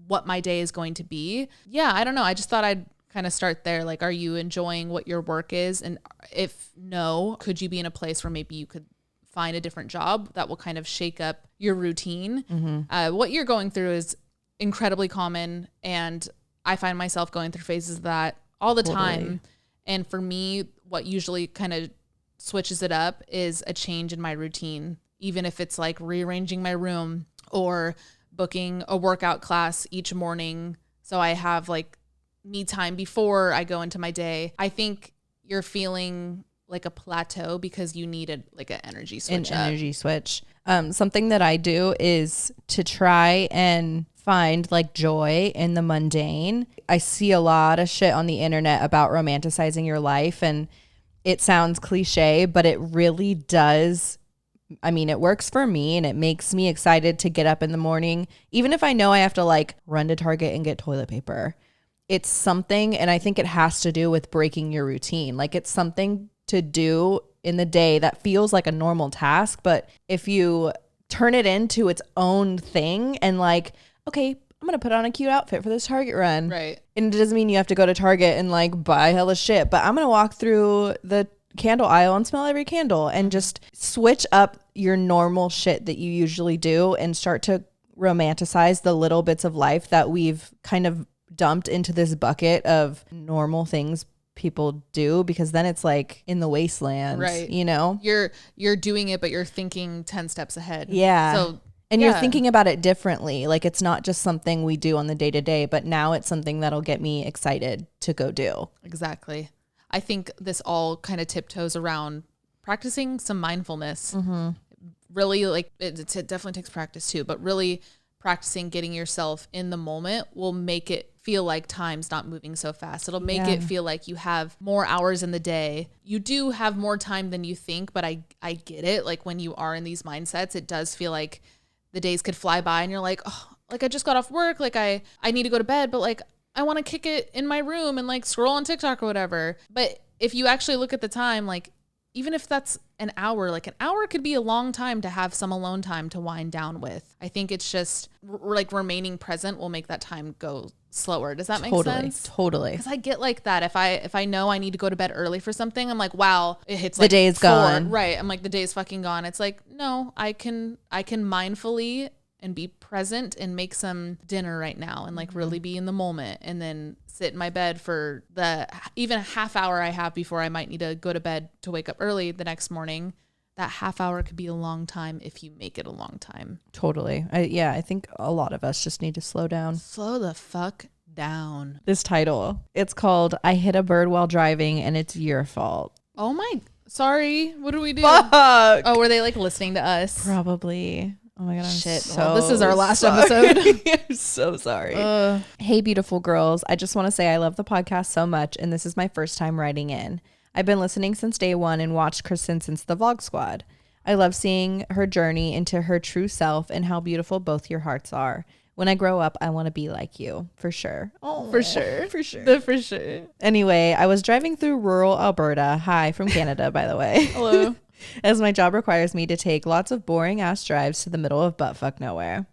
what my day is going to be. Yeah, I don't know. I just thought I'd kind of start there. Like, are you enjoying what your work is? And if no, could you be in a place where maybe you could find a different job that will kind of shake up your routine? Mm-hmm. What you're going through is incredibly common, and I find myself going through phases of that all the time. And for me, what usually kind of switches it up is a change in my routine, even if it's like rearranging my room or booking a workout class each morning so I have like me time before I go into my day. I think you're feeling like a plateau because you needed like an energy switch. Something that I do is to try and find like joy in the mundane. I see a lot of shit on the internet about romanticizing your life, and it sounds cliche, but it really does. I mean, it works for me, and it makes me excited to get up in the morning, even if I know I have to like run to Target and get toilet paper. It's something, and I think it has to do with breaking your routine. Like, it's something to do in the day that feels like a normal task, but if you turn it into its own thing and like, okay, I'm going to put on a cute outfit for this Target run. Right. And it doesn't mean you have to go to Target and like buy hella shit, but I'm going to walk through the candle aisle and smell every candle and just switch up your normal shit that you usually do and start to romanticize the little bits of life that we've kind of dumped into this bucket of normal things people do, because then it's like in the wasteland, right? You know, you're doing it, but you're thinking 10 steps ahead. Yeah. So, and you're thinking about it differently. Like it's not just something we do on the day to day, but now it's something that'll get me excited to go do. Exactly. I think this all kind of tiptoes around practicing some mindfulness. Mm-hmm. Really, like it definitely takes practice too, but really practicing getting yourself in the moment will make it feel like time's not moving so fast. It'll make it feel like you have more hours in the day. You do have more time than you think, but I get it. Like when you are in these mindsets, it does feel like the days could fly by and you're like, oh, like I just got off work. Like I need to go to bed, but like I want to kick it in my room and like scroll on TikTok or whatever. But if you actually look at the time, like even if that's an hour, like an hour could be a long time to have some alone time to wind down with. I think it's just like remaining present will make that time go slower. Does that make sense? Totally. Because I get like that. If I know I need to go to bed early for something, I'm like, wow, it hits the like day is 4. gone. Right. I'm like, the day's fucking gone. It's like, no, I can mindfully and be present and make some dinner right now and like really be in the moment, and then sit in my bed for the even half hour I have before I might need to go to bed to wake up early the next morning. That half hour could be a long time if you make it a long time. Totally. I think a lot of us just need to slow down. Slow the fuck down. This title, it's called I Hit a Bird While Driving and It's Your Fault. Oh my, sorry. What do we do? Fuck. Oh, were they like listening to us? Probably. Oh my God, I'm shit. so Well, this is our last sorry. episode. I'm so sorry. Hey, beautiful girls. I just want to say I love the podcast so much, and this is my first time writing in. I've been listening since day one and watched Kristen since the Vlog Squad. I love seeing her journey into her true self and how beautiful both your hearts are. When I grow up, I want to be like you. For sure. Oh, for sure. For sure. For sure. Anyway, I was driving through rural Alberta. Hi, from Canada, by the way. Hello. As my job requires me to take lots of boring ass drives to the middle of buttfuck nowhere.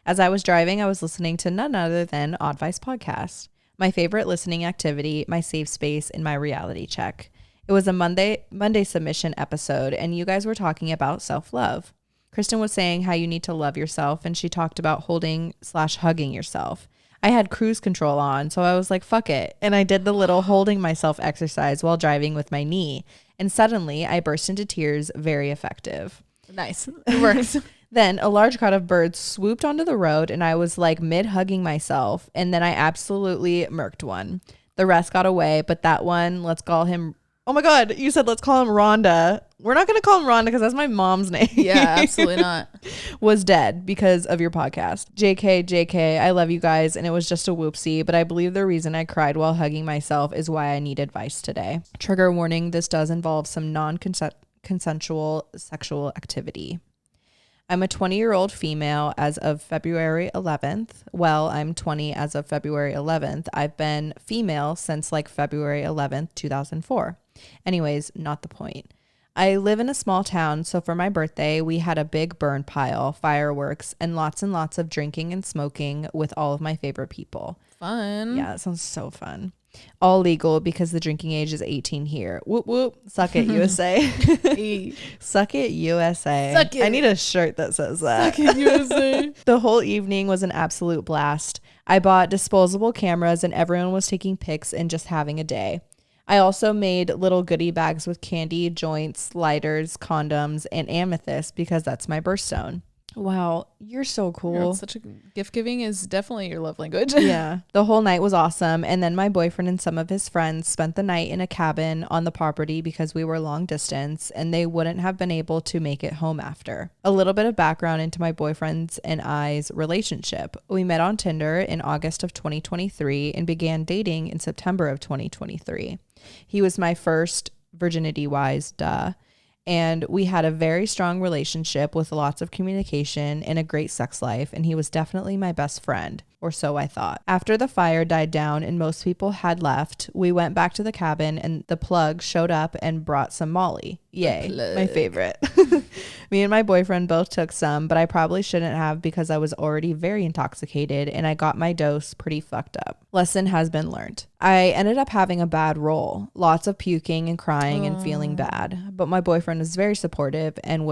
As I was driving, I was listening to none other than Oddvice podcast, my favorite listening activity, my safe space, and my reality check. It was a Monday submission episode, and you guys were talking about self-love. Kristen was saying how you need to love yourself, and she talked about holding/hugging yourself. I had cruise control on, so I was like, fuck it. And I did the little holding myself exercise while driving with my knee. And suddenly I burst into tears, very effective. Nice. It works. Then a large crowd of birds swooped onto the road, and I was like mid-hugging myself. And then I absolutely murked one. The rest got away, but that one, let's call him... Oh my God, you said let's call him Rhonda. We're not going to call him Rhonda because that's my mom's name. Yeah, absolutely not. Was dead because of your podcast. JK, I love you guys, and it was just a whoopsie, but I believe the reason I cried while hugging myself is why I need advice today. Trigger warning, this does involve some non-consensual sexual activity. I'm a 20-year-old female as of February 11th. Well, I'm 20 as of February 11th. I've been female since like February 11th, 2004. Anyways, not the point. I live in a small town, so for my birthday, we had a big burn pile, fireworks, and lots of drinking and smoking with all of my favorite people. Fun. Yeah, that sounds so fun. All legal because the drinking age is 18 here. Whoop, whoop. Suck it, USA. Suck it, USA. Suck it. I need a shirt that says that. Suck it, USA. The whole evening was an absolute blast. I bought disposable cameras and everyone was taking pics and just having a day. I also made little goodie bags with candy, joints, lighters, condoms, and amethyst because that's my birthstone. Wow, you're so cool. Yeah, such a gift giving is definitely your love language. Yeah. The whole night was awesome. And then my boyfriend and some of his friends spent the night in a cabin on the property because we were long distance and they wouldn't have been able to make it home after. A little bit of background into my boyfriend's and I's relationship. We met on Tinder in August of 2023 and began dating in September of 2023. He was my first virginity-wise, duh. And we had a very strong relationship with lots of communication and a great sex life, and he was definitely my best friend, or so I thought. After the fire died down and most people had left, we went back to the cabin and the plug showed up and brought some Molly. Yay, my favorite. Me and my boyfriend both took some, but I probably shouldn't have because I was already very intoxicated and I got my dose pretty fucked up. Lesson has been learned. I ended up having a bad roll, lots of puking and crying and feeling bad, but my boyfriend was very supportive and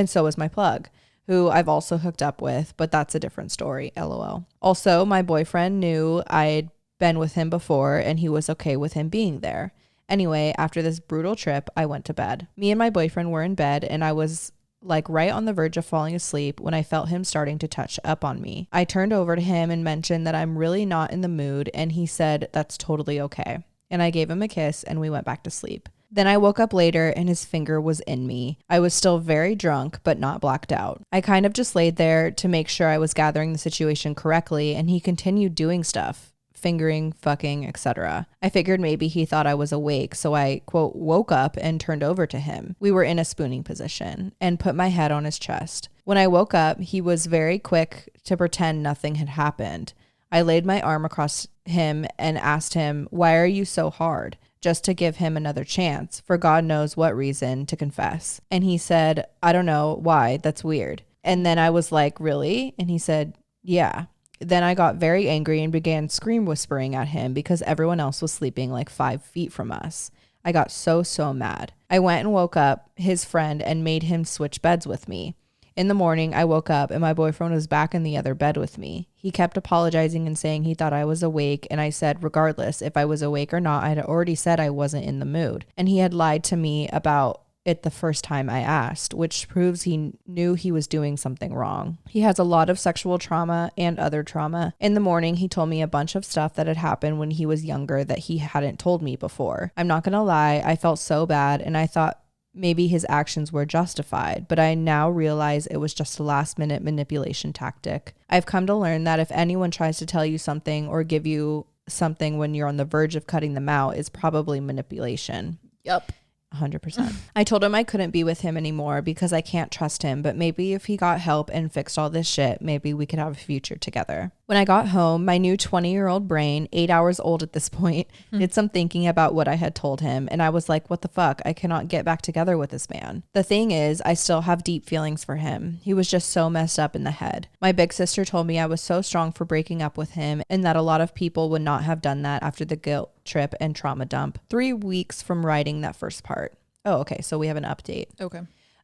so was my plug, who I've also hooked up with, but that's a different story, LOL. Also, my boyfriend knew I'd been with him before and he was okay with him being there. Anyway, after this brutal trip, I went to bed. Me and my boyfriend were in bed, and I was like right on the verge of falling asleep when I felt him starting to touch up on me. I turned over to him and mentioned that I'm really not in the mood, and he said that's totally okay. And I gave him a kiss, and we went back to sleep. Then I woke up later and his finger was in me. I was still very drunk, but not blacked out. I kind of just laid there to make sure I was gathering the situation correctly, and he continued doing stuff. Fingering, fucking, etc. I figured maybe he thought I was awake, so I, quote, woke up and turned over to him. We were in a spooning position and put my head on his chest. When I woke up, he was very quick to pretend nothing had happened. I laid my arm across him and asked him, why are you so hard? Just to give him another chance, for God knows what reason, to confess. And he said, I don't know why, that's weird. And then I was like, really? And he said, yeah. Then I got very angry and began scream whispering at him because everyone else was sleeping like 5 feet from us. I got so mad. I went and woke up his friend and made him switch beds with me. In the morning, I woke up and my boyfriend was back in the other bed with me. He kept apologizing and saying he thought I was awake, and I said regardless if I was awake or not, I had already said I wasn't in the mood. And he had lied to me about it the first time I asked, which proves he knew he was doing something wrong. He has a lot of sexual trauma and other trauma. In the morning, he told me a bunch of stuff that had happened when he was younger that he hadn't told me before. I'm not gonna lie, I felt so bad and I thought maybe his actions were justified, but I now realize it was just a last-minute manipulation tactic. I've come to learn that if anyone tries to tell you something or give you something when you're on the verge of cutting them out, it's probably manipulation. Yep. 100%. I told him I couldn't be with him anymore because I can't trust him, but maybe if he got help and fixed all this shit, maybe we could have a future together. When I got home, my new 20-year-old brain, 8 hours old at this point, did some thinking about what I had told him, and I was like, what the fuck? I cannot get back together with this man. The thing is, I still have deep feelings for him. He was just so messed up in the head. My big sister told me I was so strong for breaking up with him and that a lot of people would not have done that after the guilt trip and trauma dump. 3 weeks from writing that first part. Oh, okay. So we have an update. Okay.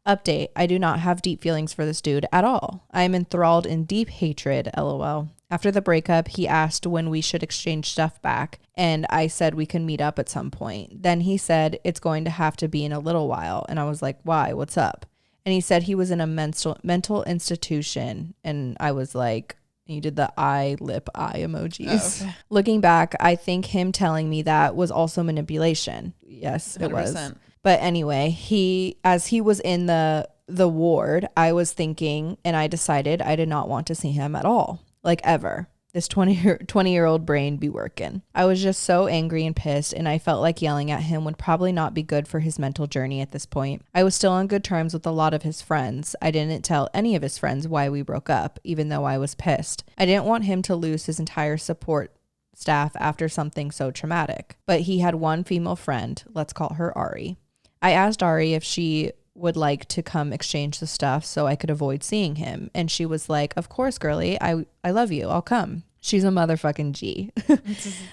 Update. I do not have deep feelings for this dude at all. I am enthralled in deep hatred, LOL. After the breakup, he asked when we should exchange stuff back, and I said we can meet up at some point. Then he said it's going to have to be in a little while, and I was like, why? What's up? And he said he was in a mental institution, and I was like, you did the eye emojis. Oh, okay. Looking back, I think him telling me that was also manipulation. Yes, 100%. It was. But anyway, as he was in the ward, I was thinking, and I decided I did not want to see him at all, like ever. This 20-year-old brain be working. I was just so angry and pissed, and I felt like yelling at him would probably not be good for his mental journey at this point. I was still on good terms with a lot of his friends. I didn't tell any of his friends why we broke up, even though I was pissed. I didn't want him to lose his entire support staff after something so traumatic. But he had one female friend, let's call her Ari. I asked Ari if she would like to come exchange the stuff so I could avoid seeing him. And she was like, of course, girly, I love you. I'll come. She's a motherfucking G.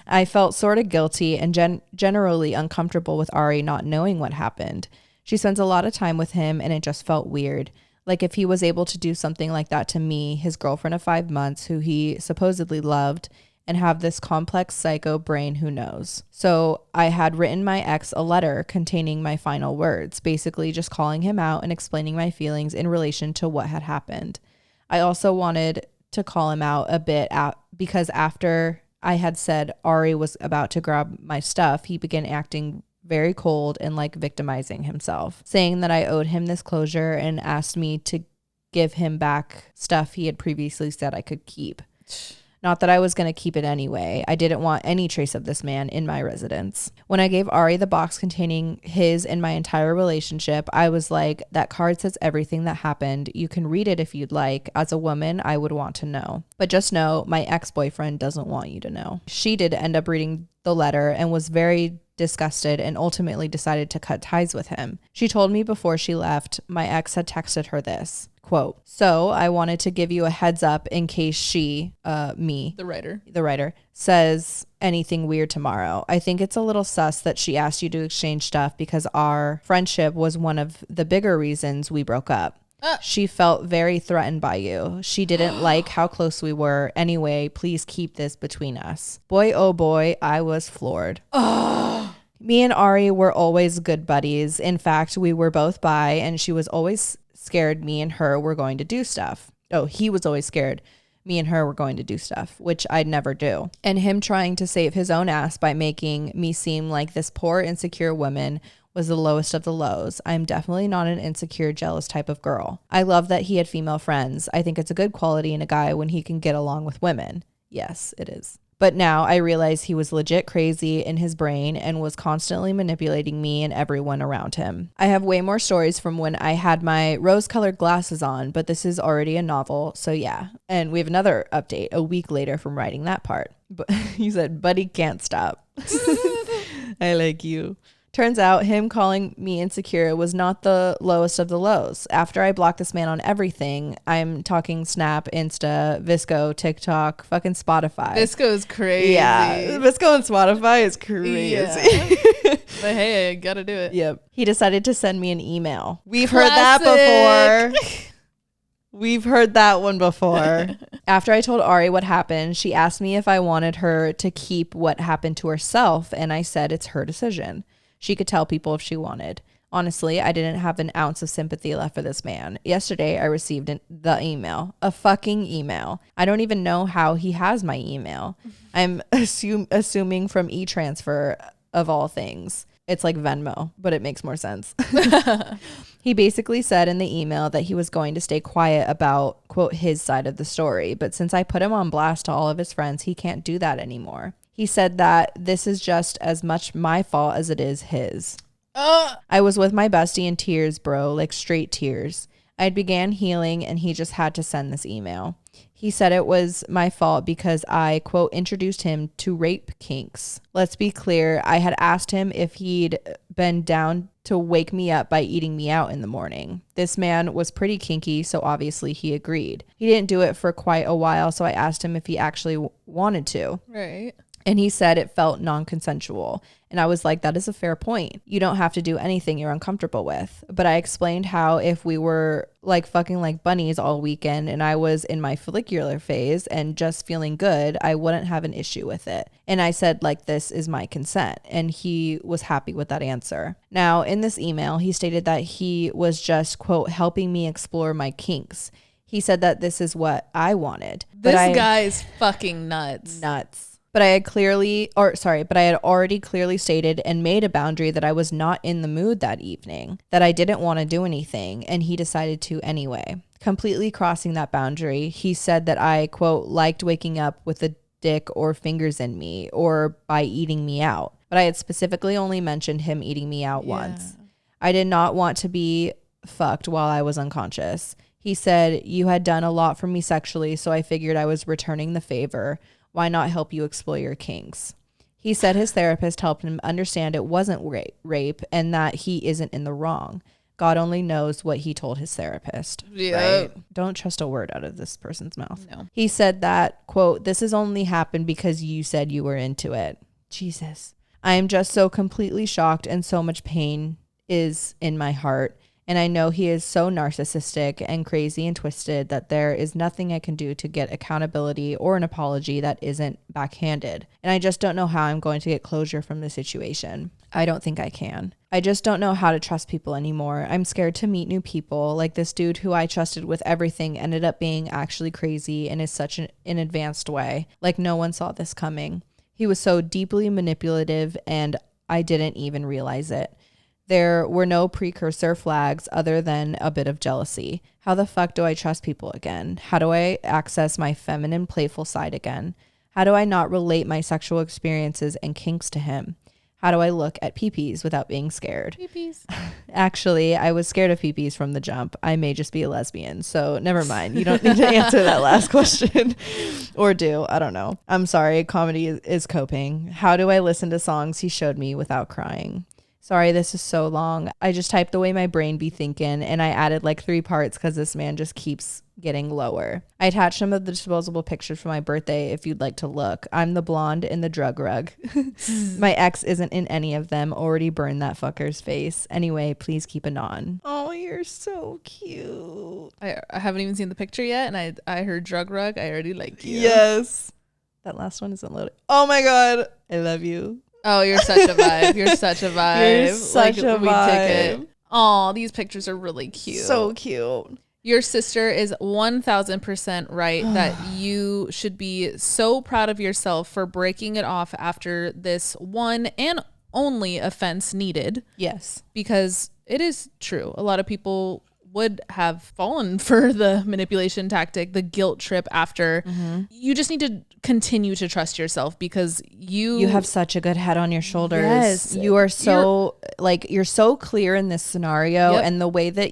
I felt sort of guilty and generally uncomfortable with Ari not knowing what happened. She spends a lot of time with him and it just felt weird. Like if he was able to do something like that to me, his girlfriend of 5 months who he supposedly loved, and have this complex psycho brain who knows. So I had written my ex a letter containing my final words, basically just calling him out and explaining my feelings in relation to what had happened. I also wanted to call him out a bit because after I had said Ari was about to grab my stuff, he began acting very cold and like victimizing himself, saying that I owed him this closure and asked me to give him back stuff he had previously said I could keep. Not that I was going to keep it anyway. I didn't want any trace of this man in my residence. When I gave Ari the box containing his and my entire relationship, I was like, that card says everything that happened. You can read it if you'd like. As a woman, I would want to know. But just know, my ex-boyfriend doesn't want you to know. She did end up reading the letter and was very disgusted and ultimately decided to cut ties with him. She told me before she left, my ex had texted her this. Quote, so I wanted to give you a heads up in case she, the writer, says anything weird tomorrow. I think it's a little sus that she asked you to exchange stuff because our friendship was one of the bigger reasons we broke up. She felt very threatened by you. She didn't like how close we were. Anyway, please keep this between us. Boy, oh boy, I was floored. Me and Ari were always good buddies. In fact, we were both bi, and she was always scared me and her were going to do stuff. Oh, he was always scared me and her were going to do stuff, which I'd never do. And him trying to save his own ass by making me seem like this poor, insecure woman was the lowest of the lows. I'm definitely not an insecure, jealous type of girl. I love that he had female friends. I think it's a good quality in a guy when he can get along with women. Yes, it is. But now I realize he was legit crazy in his brain and was constantly manipulating me and everyone around him. I have way more stories from when I had my rose-colored glasses on, but this is already a novel, so yeah. And we have another update a week later from writing that part. But he said, buddy can't stop. I like you. Turns out him calling me insecure was not the lowest of the lows. After I blocked this man on everything, I'm talking Snap, Insta, Visco, TikTok, fucking Spotify. Visco is crazy. Yeah, Visco and Spotify is crazy. Yeah. But hey, I gotta do it. Yep. He decided to send me an email. We've heard that before. We've heard that one before. After I told Ari what happened, she asked me if I wanted her to keep what happened to herself, and I said it's her decision. She could tell people if she wanted. Honestly, I didn't have an ounce of sympathy left for this man. Yesterday, I received the email. A fucking email. I don't even know how he has my email. I'm assuming from e-transfer of all things. It's like Venmo, but it makes more sense. He basically said in the email that he was going to stay quiet about, quote, his side of the story. But since I put him on blast to all of his friends, he can't do that anymore. He said that this is just as much my fault as it is his. I was with my bestie in tears, bro, like straight tears. I began healing and he just had to send this email. He said it was my fault because I, quote, introduced him to rape kinks. Let's be clear. I had asked him if he'd been down to wake me up by eating me out in the morning. This man was pretty kinky, so obviously he agreed. He didn't do it for quite a while, so I asked him if he actually wanted to. Right. And he said it felt non-consensual. And I was like, that is a fair point. You don't have to do anything you're uncomfortable with. But I explained how if we were like fucking like bunnies all weekend and I was in my follicular phase and just feeling good, I wouldn't have an issue with it. And I said, like, this is my consent. And he was happy with that answer. Now, in this email, he stated that he was just, quote, helping me explore my kinks. He said that this is what I wanted. This guy is fucking nuts. But I had already clearly stated and made a boundary that I was not in the mood that evening, that I didn't want to do anything, and he decided to anyway. Completely crossing that boundary, he said that I, quote, liked waking up with a dick or fingers in me or by eating me out. But I had specifically only mentioned him eating me out once. I did not want to be fucked while I was unconscious. He said, you had done a lot for me sexually, so I figured I was returning the favor. Why not help you explore your kinks? He said his therapist helped him understand it wasn't rape and that he isn't in the wrong. God only knows what he told his therapist. Right? Don't trust a word out of this person's mouth. No. He said that, quote, this has only happened because you said you were into it. Jesus. I am just so completely shocked and so much pain is in my heart. And I know he is so narcissistic and crazy and twisted that there is nothing I can do to get accountability or an apology that isn't backhanded. And I just don't know how I'm going to get closure from the situation. I don't think I can. I just don't know how to trust people anymore. I'm scared to meet new people. Like this dude who I trusted with everything ended up being actually crazy and is such an advanced way. Like no one saw this coming. He was so deeply manipulative and I didn't even realize it. There were no precursor flags other than a bit of jealousy. How the fuck do I trust people again? How do I access my feminine, playful side again? How do I not relate my sexual experiences and kinks to him? How do I look at peepees without being scared? Peepees. Actually, I was scared of peepees from the jump. I may just be a lesbian, so never mind. You don't need to answer that last question. Or do. I don't know. I'm sorry. Comedy is coping. How do I listen to songs he showed me without crying? Sorry, this is so long. I just typed the way my brain be thinking, and I added like 3 parts because this man just keeps getting lower. I attached some of the disposable pictures for my birthday if you'd like to look. I'm the blonde in the drug rug. My ex isn't in any of them. Already burned that fucker's face. Anyway, please keep it on. Oh, you're so cute. I haven't even seen the picture yet, and I heard drug rug. I already like you. Yes. That last one isn't loaded. Oh my God. I love you. Oh, you're such a vibe. You're such a vibe. You're such a vibe. Oh, these pictures are really cute. So cute. Your sister is 1000% right that you should be so proud of yourself for breaking it off after this one and only offense needed. Yes. Because it is true. A lot of people would have fallen for the manipulation tactic, the guilt trip after. You just need to continue to trust yourself because you have such a good head on your shoulders. Yes. You are so you're so clear in this scenario. Yep. And the way that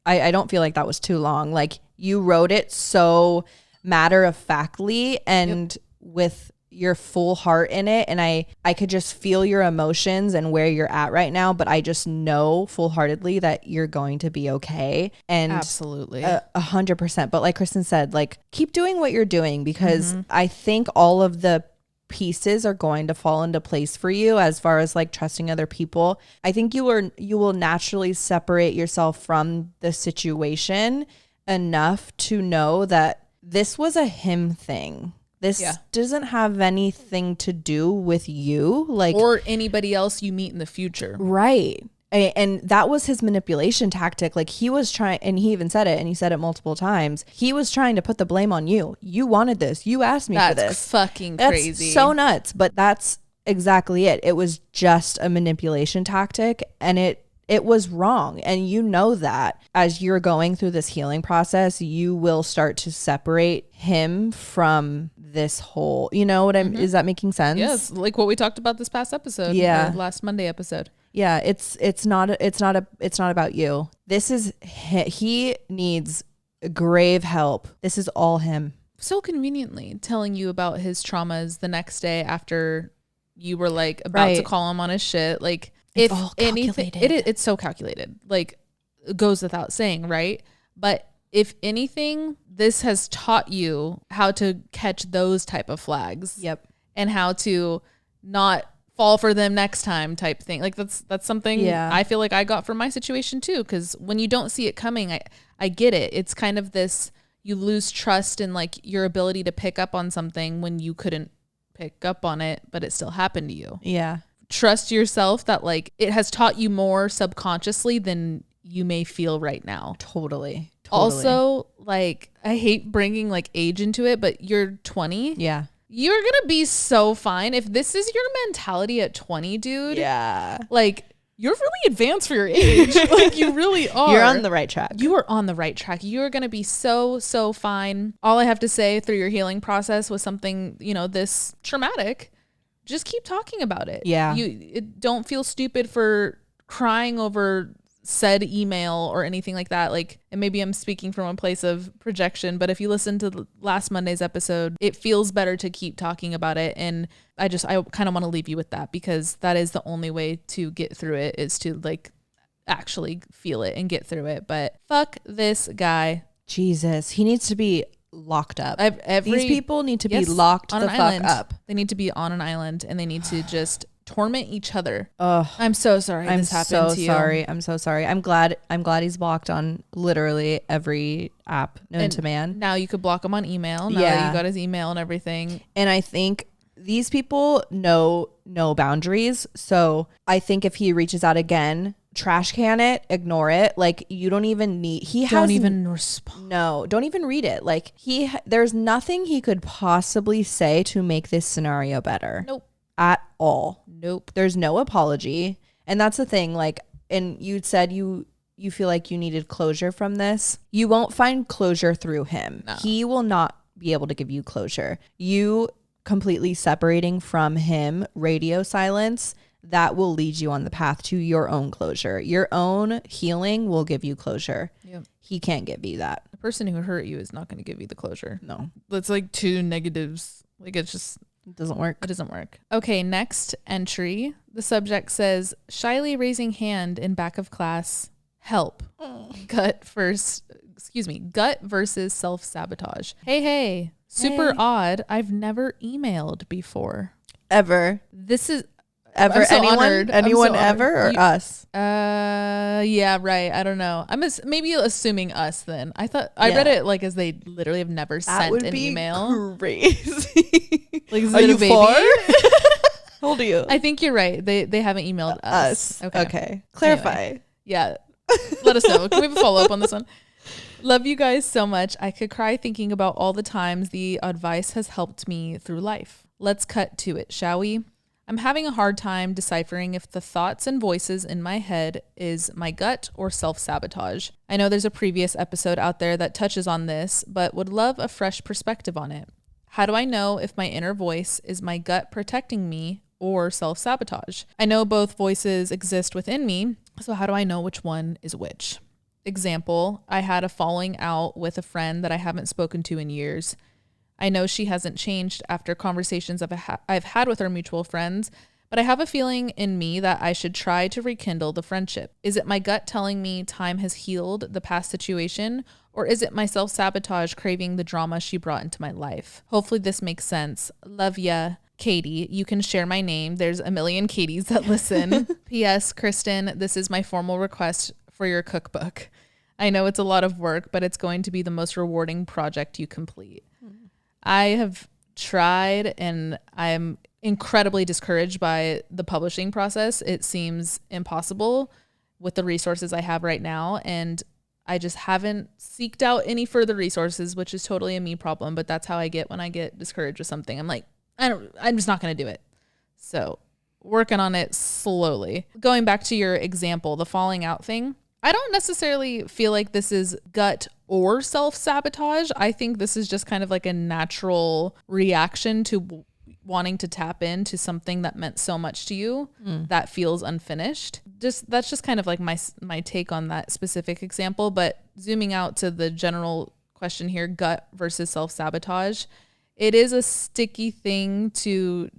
I don't feel like that was too long. Like you wrote it so matter of factly and with your full heart in it. And I could just feel your emotions and where you're at right now, but I just know full heartedly that you're going to be okay. And absolutely 100%. But like Kristen said, like keep doing what you're doing because I think all of the pieces are going to fall into place for you as far as like trusting other people. I think you will naturally separate yourself from the situation enough to know that this was a him thing. This doesn't have anything to do with you, like, or anybody else you meet in the future. Right. And that was his manipulation tactic. Like he was trying, and he even said it, and he said it multiple times. He was trying to put the blame on you. You wanted this. You asked me for this. That's fucking crazy. That's so nuts. But that's exactly it. It was just a manipulation tactic, and it was wrong. And you know that as you're going through this healing process, you will start to separate him from this whole, you know what is that making sense? Yes. Like what we talked about this past episode. Yeah. Last Monday episode. Yeah. It's not about you. This is, he needs grave help. This is all him. So conveniently telling you about his traumas the next day after you were like about to call him on his shit. Like, if anything, it's so calculated, like it goes without saying, right? But if anything, this has taught you how to catch those type of flags. Yep. And how to not fall for them next time type thing. Like that's something I feel like I got from my situation too. Cause when you don't see it coming, I get it. It's kind of this, you lose trust in like your ability to pick up on something when you couldn't pick up on it, but it still happened to you. Yeah. Trust yourself that like it has taught you more subconsciously than you may feel right now. Totally. Also, like I hate bringing like age into it, but you're 20. Yeah. You're going to be so fine. If this is your mentality at 20, dude. Yeah. Like you're really advanced for your age. Like you really are. You're on the right track. You are on the right track. You're going to be so fine. All I have to say through your healing process was something, this traumatic. Just keep talking about it. Yeah. Don't feel stupid for crying over said email or anything like that. Like, and maybe I'm speaking from a place of projection, but if you listen to last Monday's episode, it feels better to keep talking about it. And I kind of want to leave you with that because that is the only way to get through it is to like actually feel it and get through it. But fuck this guy. Jesus. He needs to be locked up. These people need to be locked the fuck up. They need to be on an island and they need to just torment each other. Oh, I'm so sorry this happened to you. I'm so sorry. I'm glad he's blocked on literally every app known to man. Now you could block him on email. Now that you got his email and everything. And I think these people know no boundaries. So I think if he reaches out again, trash can it, ignore it. Like you don't even need, don't even respond. No, don't even read it. Like there's nothing he could possibly say to make this scenario better. Nope. At all. Nope. There's no apology. And that's the thing. Like, and you said you feel like you needed closure from this. You won't find closure through him. No. He will not be able to give you closure. You completely separating from him, radio silence, that will lead you on the path to your own closure. Your own healing will give you closure. Yep. He can't give you that. The person who hurt you is not going to give you the closure. No. That's like two negatives. Like it's just... It doesn't work. It doesn't work. Okay, next entry. The subject says, shyly raising hand in back of class, help. Gut versus self-sabotage. Hey, super odd. I've never emailed before. Ever. This is... Ever? So anyone ever or us? Yeah, right. I don't know. I'm maybe assuming us then. I thought I read it like as they literally have never sent an email. Crazy. Like, are you for? How old are you? I think you're right. They haven't emailed us. Okay. Clarify. Anyway, yeah. Let us know. Can we have a follow-up on this one? Love you guys so much. I could cry thinking about all the times the advice has helped me through life. Let's cut to it, shall we? I'm having a hard time deciphering if the thoughts and voices in my head is my gut or self-sabotage. I know there's a previous episode out there that touches on this, but would love a fresh perspective on it. How do I know if my inner voice is my gut protecting me or self-sabotage? I know both voices exist within me, so how do I know which one is which? Example, I had a falling out with a friend that I haven't spoken to in years. I know she hasn't changed after conversations I've had with our mutual friends, but I have a feeling in me that I should try to rekindle the friendship. Is it my gut telling me time has healed the past situation, or is it my self-sabotage craving the drama she brought into my life? Hopefully this makes sense. Love ya, Katie. You can share my name. There's a million Katies that listen. P.S. Kristen, this is my formal request for your cookbook. I know it's a lot of work, but it's going to be the most rewarding project you complete. I have tried, and I'm incredibly discouraged by the publishing process. It seems impossible with the resources I have right now, and I just haven't seeked out any further resources, which is totally a me problem, but that's how I get when I get discouraged with something. I'm like, I'm just not going to do it. So working on it slowly. Going back to your example, the falling out thing, I don't necessarily feel like this is gut or self-sabotage. I think this is just kind of like a natural reaction to wanting to tap into something that meant so much to you that feels unfinished. That's just kind of like my take on that specific example. But zooming out to the general question here, gut versus self-sabotage, it is a sticky thing to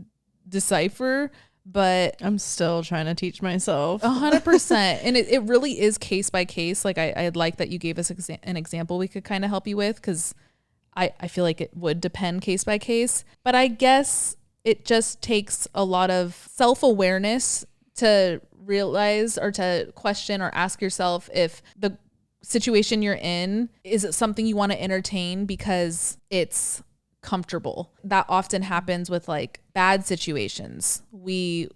decipher, but I'm still trying to teach myself. 100%. And it really is case by case. Like I'd like that you gave us an example we could kind of help you with, because I feel like it would depend case by case. But I guess it just takes a lot of self-awareness to realize or to question or ask yourself if the situation you're in, is it something you want to entertain because it's comfortable. That often happens with like bad situations. We,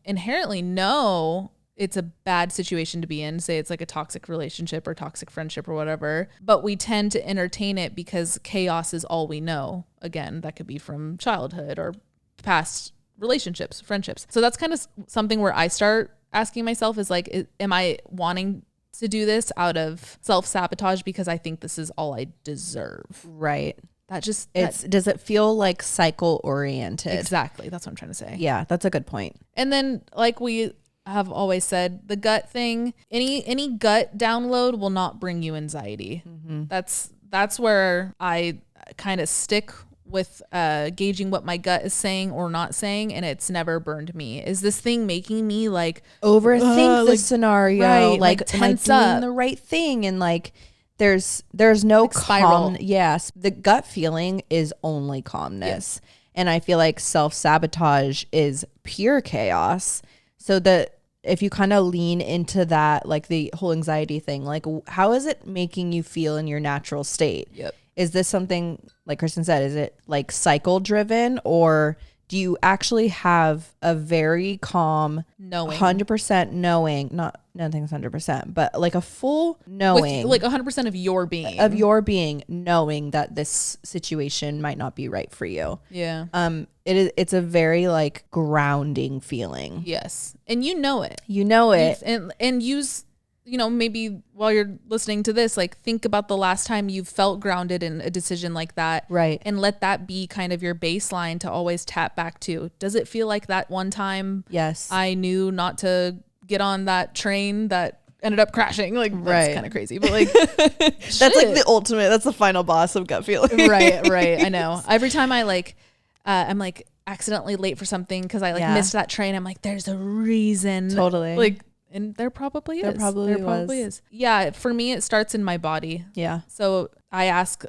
inherently know it's a bad situation to be in. Say it's like a toxic relationship or toxic friendship or whatever, but we tend to entertain it because chaos is all we know. Again, that could be from childhood or past relationships, friendships. So that's kind of something where I start asking myself is like, am I wanting to do this out of self-sabotage because I think this is all I deserve? Right. Does it feel like cycle oriented? Exactly. That's what I'm trying to say. Yeah, that's a good point. And then like we have always said, the gut thing, any gut download will not bring you anxiety. Mm-hmm. That's where I kind of stick with gauging what my gut is saying or not saying, and it's never burned me. Is this thing making me like overthink the scenario, right, like tense am I up, doing the right thing, and like there's no like calm. Yes, the gut feeling is only calmness. Yes. And I feel like self-sabotage is pure chaos. So that if you kind of lean into that, like the whole anxiety thing, like how is it making you feel in your natural state? Yep. Is this something, like Kristen said, is it like cycle driven, or do you actually have a very calm, knowing, 100% knowing, nothing's 100%, but like a full knowing, with like 100% of your being, knowing that this situation might not be right for you. Yeah. It's a very like grounding feeling. Yes. And you know it. And use, maybe while you're listening to this, like think about the last time you felt grounded in a decision like that. Right. And let that be kind of your baseline to always tap back to. Does it feel like that one time? Yes. I knew not to get on that train that ended up crashing. Like, that's kind of crazy, but like, that's like the ultimate, that's the final boss of gut feeling. Right. I know. Every time I like, I'm like accidentally late for something because I like missed that train. I'm like, there's a reason. Totally. Like, and there probably is. There probably is. Yeah. For me, it starts in my body. Yeah. So I ask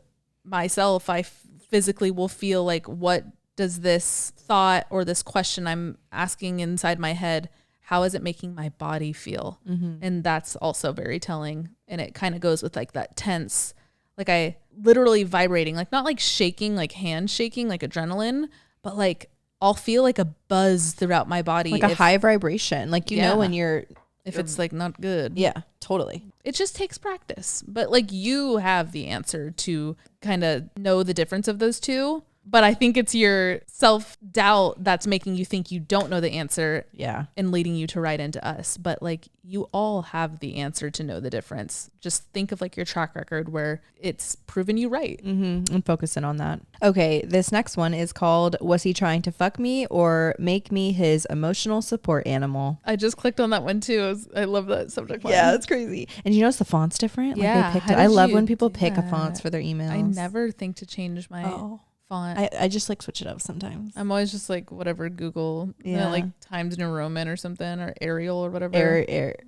myself, I physically will feel like, what does this thought or this question I'm asking inside my head, how is it making my body feel? Mm-hmm. And that's also very telling. And it kind of goes with like that tense, like I literally vibrating, like not like shaking, like hand shaking, like adrenaline, but like I'll feel like a buzz throughout my body. Like a high vibration. Like, you know, when if it's like not good. Yeah, totally. It just takes practice. But like you have the answer to kind of know the difference of those two. But I think it's your self-doubt that's making you think you don't know the answer. Yeah. And leading you to write into us. But like you all have the answer to know the difference. Just think of like your track record where it's proven you right. Mm-hmm. And focusing on that. Okay. This next one is called, was he trying to fuck me or make me his emotional support animal? I just clicked on that one too. I love that subject line. Yeah, that's crazy. And you notice the font's different? Yeah. Like they picked it. I love when people pick a fonts for their emails. I never think to change my... font. I just like switch it up sometimes. I'm always just like whatever Google, like Times New Roman or something, or Arial or whatever.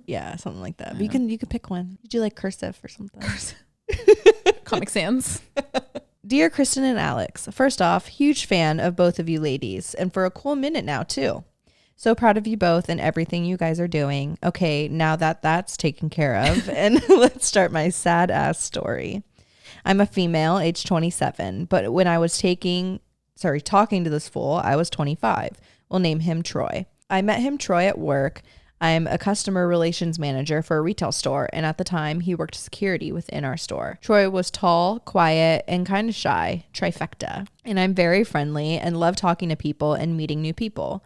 Yeah, something like that. But you can pick one. You do like cursive or something. Comic Sans. Dear Kristen and Alex, first off, huge fan of both of you ladies, and for a cool minute now too. So proud of you both and everything you guys are doing. Okay, now that that's taken care of, and let's start my sad ass story. I'm a female, age 27, but when I was talking to this fool, I was 25. We'll name him Troy. I met him, Troy, at work. I'm a customer relations manager for a retail store, and at the time, he worked security within our store. Troy was tall, quiet, and kind of shy, trifecta. And I'm very friendly and love talking to people and meeting new people.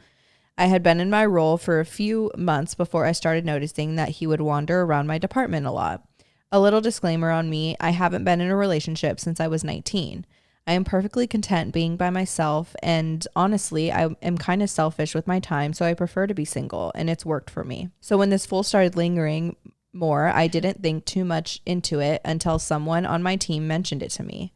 I had been in my role for a few months before I started noticing that he would wander around my department a lot. A little disclaimer on me, I haven't been in a relationship since I was 19. I am perfectly content being by myself, and honestly, I am kind of selfish with my time, so I prefer to be single, and it's worked for me. So when this fool started lingering more, I didn't think too much into it until someone on my team mentioned it to me.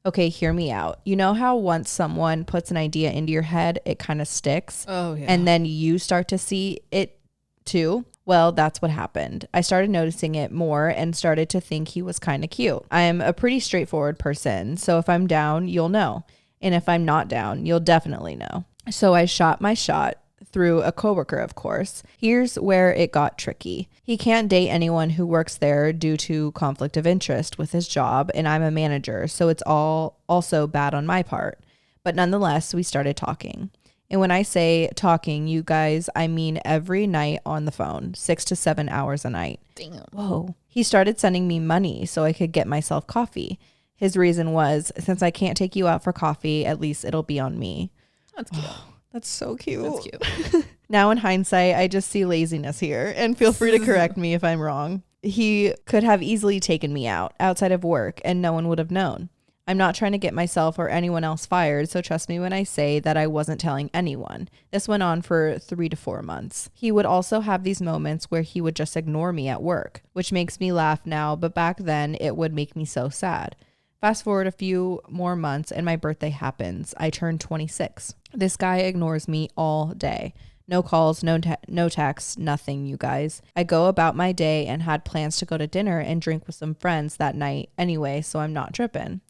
Okay, hear me out. You know how once someone puts an idea into your head, it kind of sticks? Oh, yeah. And then you start to see it too? Well, that's what happened. I started noticing it more and started to think he was kind of cute. I am a pretty straightforward person, so if I'm down, you'll know. And if I'm not down, you'll definitely know. So I shot my shot through a coworker, of course. Here's where it got tricky. He can't date anyone who works there due to conflict of interest with his job, and I'm a manager, so it's all also bad on my part. But nonetheless, we started talking. And when I say talking, you guys, I mean every night on the phone, 6 to 7 hours a night. Damn. Whoa. He started sending me money so I could get myself coffee. His reason was, since I can't take you out for coffee, at least it'll be on me. That's cute. That's so cute. That's cute. Now in hindsight, I just see laziness here, and feel free to correct me if I'm wrong. He could have easily taken me out outside of work and no one would have known. I'm not trying to get myself or anyone else fired, so trust me when I say that I wasn't telling anyone. This went on for 3 to 4 months. He would also have these moments where he would just ignore me at work, which makes me laugh now, but back then it would make me so sad. Fast forward a few more months and my birthday happens. I turn 26. This guy ignores me all day. No calls, no texts, nothing, you guys. I go about my day and had plans to go to dinner and drink with some friends that night anyway, so I'm not tripping.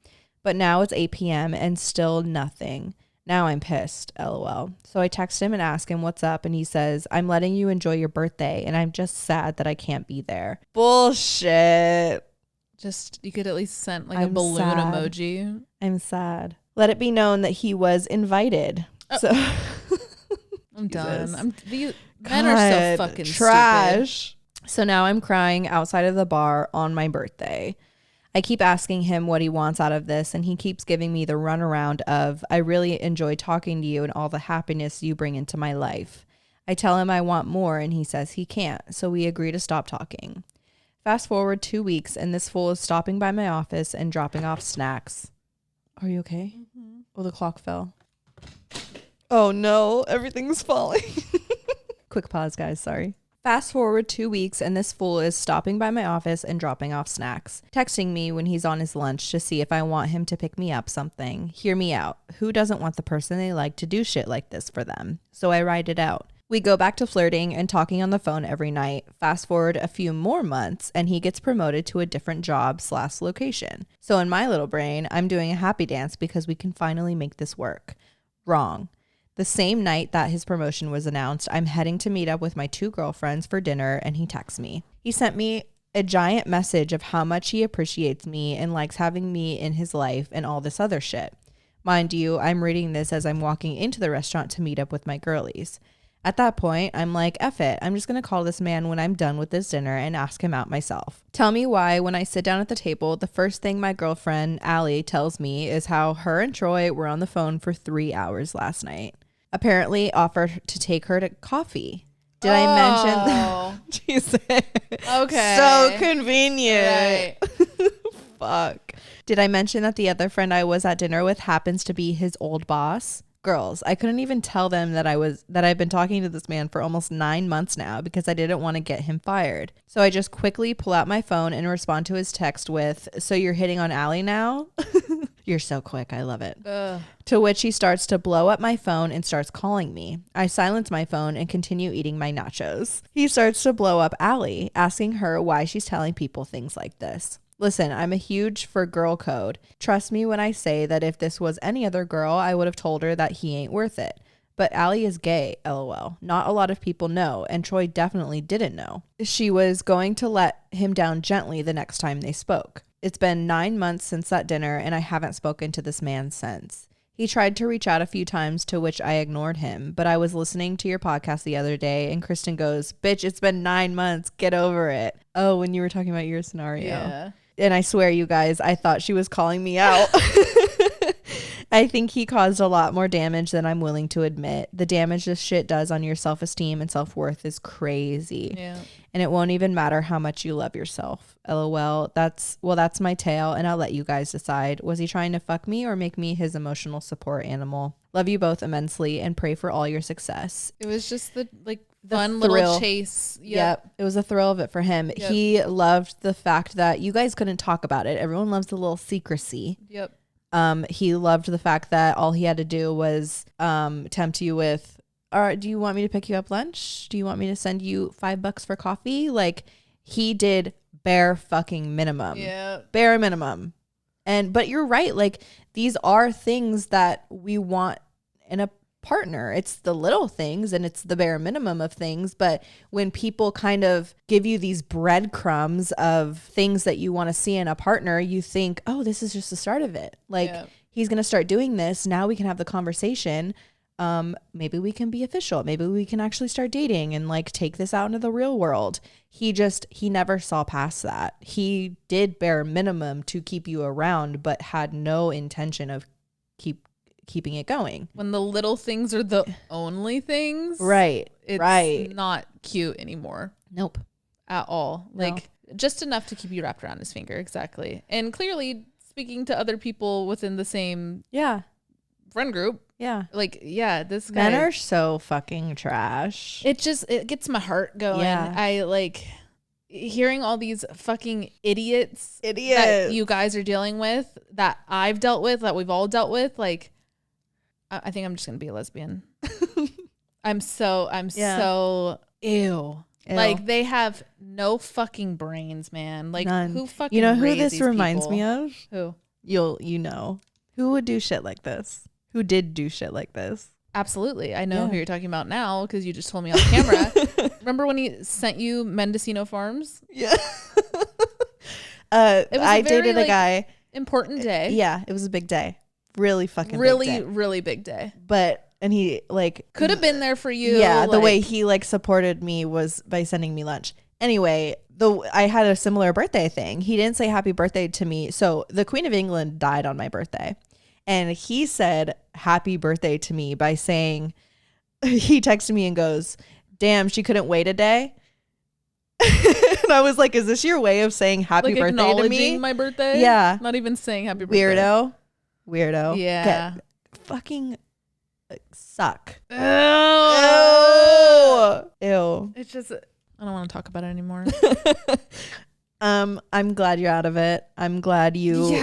But now it's 8 p.m. and still nothing. Now I'm pissed, lol. So I text him and ask him what's up, and he says, I'm letting you enjoy your birthday, and I'm just sad that I can't be there. Bullshit. Just, you could at least send like a balloon emoji. I'm sad. Let it be known that he was invited. Oh. So I'm done. Men are so fucking trash. Stupid. So now I'm crying outside of the bar on my birthday. I keep asking him what he wants out of this, and he keeps giving me the runaround of, I really enjoy talking to you and all the happiness you bring into my life. I tell him I want more, and he says he can't, so we agree to stop talking. Fast forward 2 weeks, and this fool is stopping by my office and dropping off snacks. Are you okay? Mm-hmm. Oh, the clock fell. Oh no, everything's falling. Quick pause, guys, sorry. Fast forward 2 weeks and this fool is stopping by my office and dropping off snacks, texting me when he's on his lunch to see if I want him to pick me up something. Hear me out. Who doesn't want the person they like to do shit like this for them? So I write it out. We go back to flirting and talking on the phone every night. Fast forward a few more months and he gets promoted to a different job/location. So in my little brain, I'm doing a happy dance because we can finally make this work. Wrong. The same night that his promotion was announced, I'm heading to meet up with my 2 girlfriends for dinner, and he texts me. He sent me a giant message of how much he appreciates me and likes having me in his life and all this other shit. Mind you, I'm reading this as I'm walking into the restaurant to meet up with my girlies. At that point, I'm like, F it. I'm just going to call this man when I'm done with this dinner and ask him out myself. Tell me why when I sit down at the table, the first thing my girlfriend, Allie, tells me is how her and Troy were on the phone for 3 hours last night. Apparently offered to take her to coffee. Did I mention? Jesus. Okay. So convenient. Right. Fuck. Did I mention that the other friend I was at dinner with happens to be his old boss? Girls, I couldn't even tell them that I've been talking to this man for almost 9 months now because I didn't want to get him fired. So I just quickly pull out my phone and respond to his text with, "So you're hitting on Allie now?" You're so quick. I love it. Ugh. To which he starts to blow up my phone and starts calling me. I silence my phone and continue eating my nachos. He starts to blow up Allie, asking her why she's telling people things like this. Listen, I'm a huge for girl code. Trust me when I say that if this was any other girl, I would have told her that he ain't worth it. But Allie is gay, lol. Not a lot of people know, and Troy definitely didn't know. She was going to let him down gently the next time they spoke. It's been 9 months since that dinner, and I haven't spoken to this man since. He tried to reach out a few times, to which I ignored him, but I was listening to your podcast the other day, and Kristen goes, "Bitch, it's been 9 months. Get over it." Oh, when you were talking about your scenario. Yeah. And I swear, you guys, I thought she was calling me out. I think he caused a lot more damage than I'm willing to admit. The damage this shit does on your self-esteem and self-worth is crazy. Yeah. And it won't even matter how much you love yourself. LOL. That's my tale, and I'll let you guys decide. Was he trying to fuck me or make me his emotional support animal? Love you both immensely and pray for all your success. It was just the fun little chase. Yep. It was a thrill of it for him. Yep. He loved the fact that you guys couldn't talk about it. Everyone loves a little secrecy. Yep. He loved the fact that all he had to do was tempt you with, "All right, do you want me to pick you up lunch? Do you want me to send you $5 for coffee?" Like, he did bare fucking minimum. Yeah. Bare minimum. But you're right. Like, these are things that we want in a partner. It's the little things and it's the bare minimum of things. But when people kind of give you these breadcrumbs of things that you want to see in a partner, you think, oh, this is just the start of it. Like, he's going to start doing this. Now we can have the conversation. Maybe we can be official. Maybe we can actually start dating and like take this out into the real world. He never saw past that. He did bare minimum to keep you around, but had no intention of keeping it going. When the little things are the only things, right? It's not cute anymore. Nope, at all. No. Like, just enough to keep you wrapped around his finger. Exactly. And clearly speaking to other people within the same friend group. Yeah. Like, yeah, this guy. Men are so fucking trash. It gets my heart going. Yeah. I like hearing all these fucking idiots that you guys are dealing with, that I've dealt with, that we've all dealt with. Like, I think I'm just going to be a lesbian. I'm so ew. Like, they have no fucking brains, man. Like, none. Who fucking, you know who this reminds me of? Who? You know. Who would do shit like this? Who did do shit like this? Absolutely. I know who you're talking about now because you just told me on camera. Remember when he sent you Mendocino Farms? Yeah. I dated a guy. Important day. Yeah, it was a big day. Really fucking big day. Really big day. And he like could have been there for you. Yeah, the way he like supported me was by sending me lunch. Anyway, I had a similar birthday thing. He didn't say happy birthday to me. So the Queen of England died on my birthday. And he said happy birthday to me by saying, he texted me and goes, "Damn, she couldn't wait a day." And I was like, is this your way of saying happy birthday to me? Acknowledging my birthday? Yeah. Not even saying happy birthday. Weirdo. Yeah. Fucking suck. Ew. Ew. It's just, I don't want to talk about it anymore. I'm glad you're out of it. I'm glad you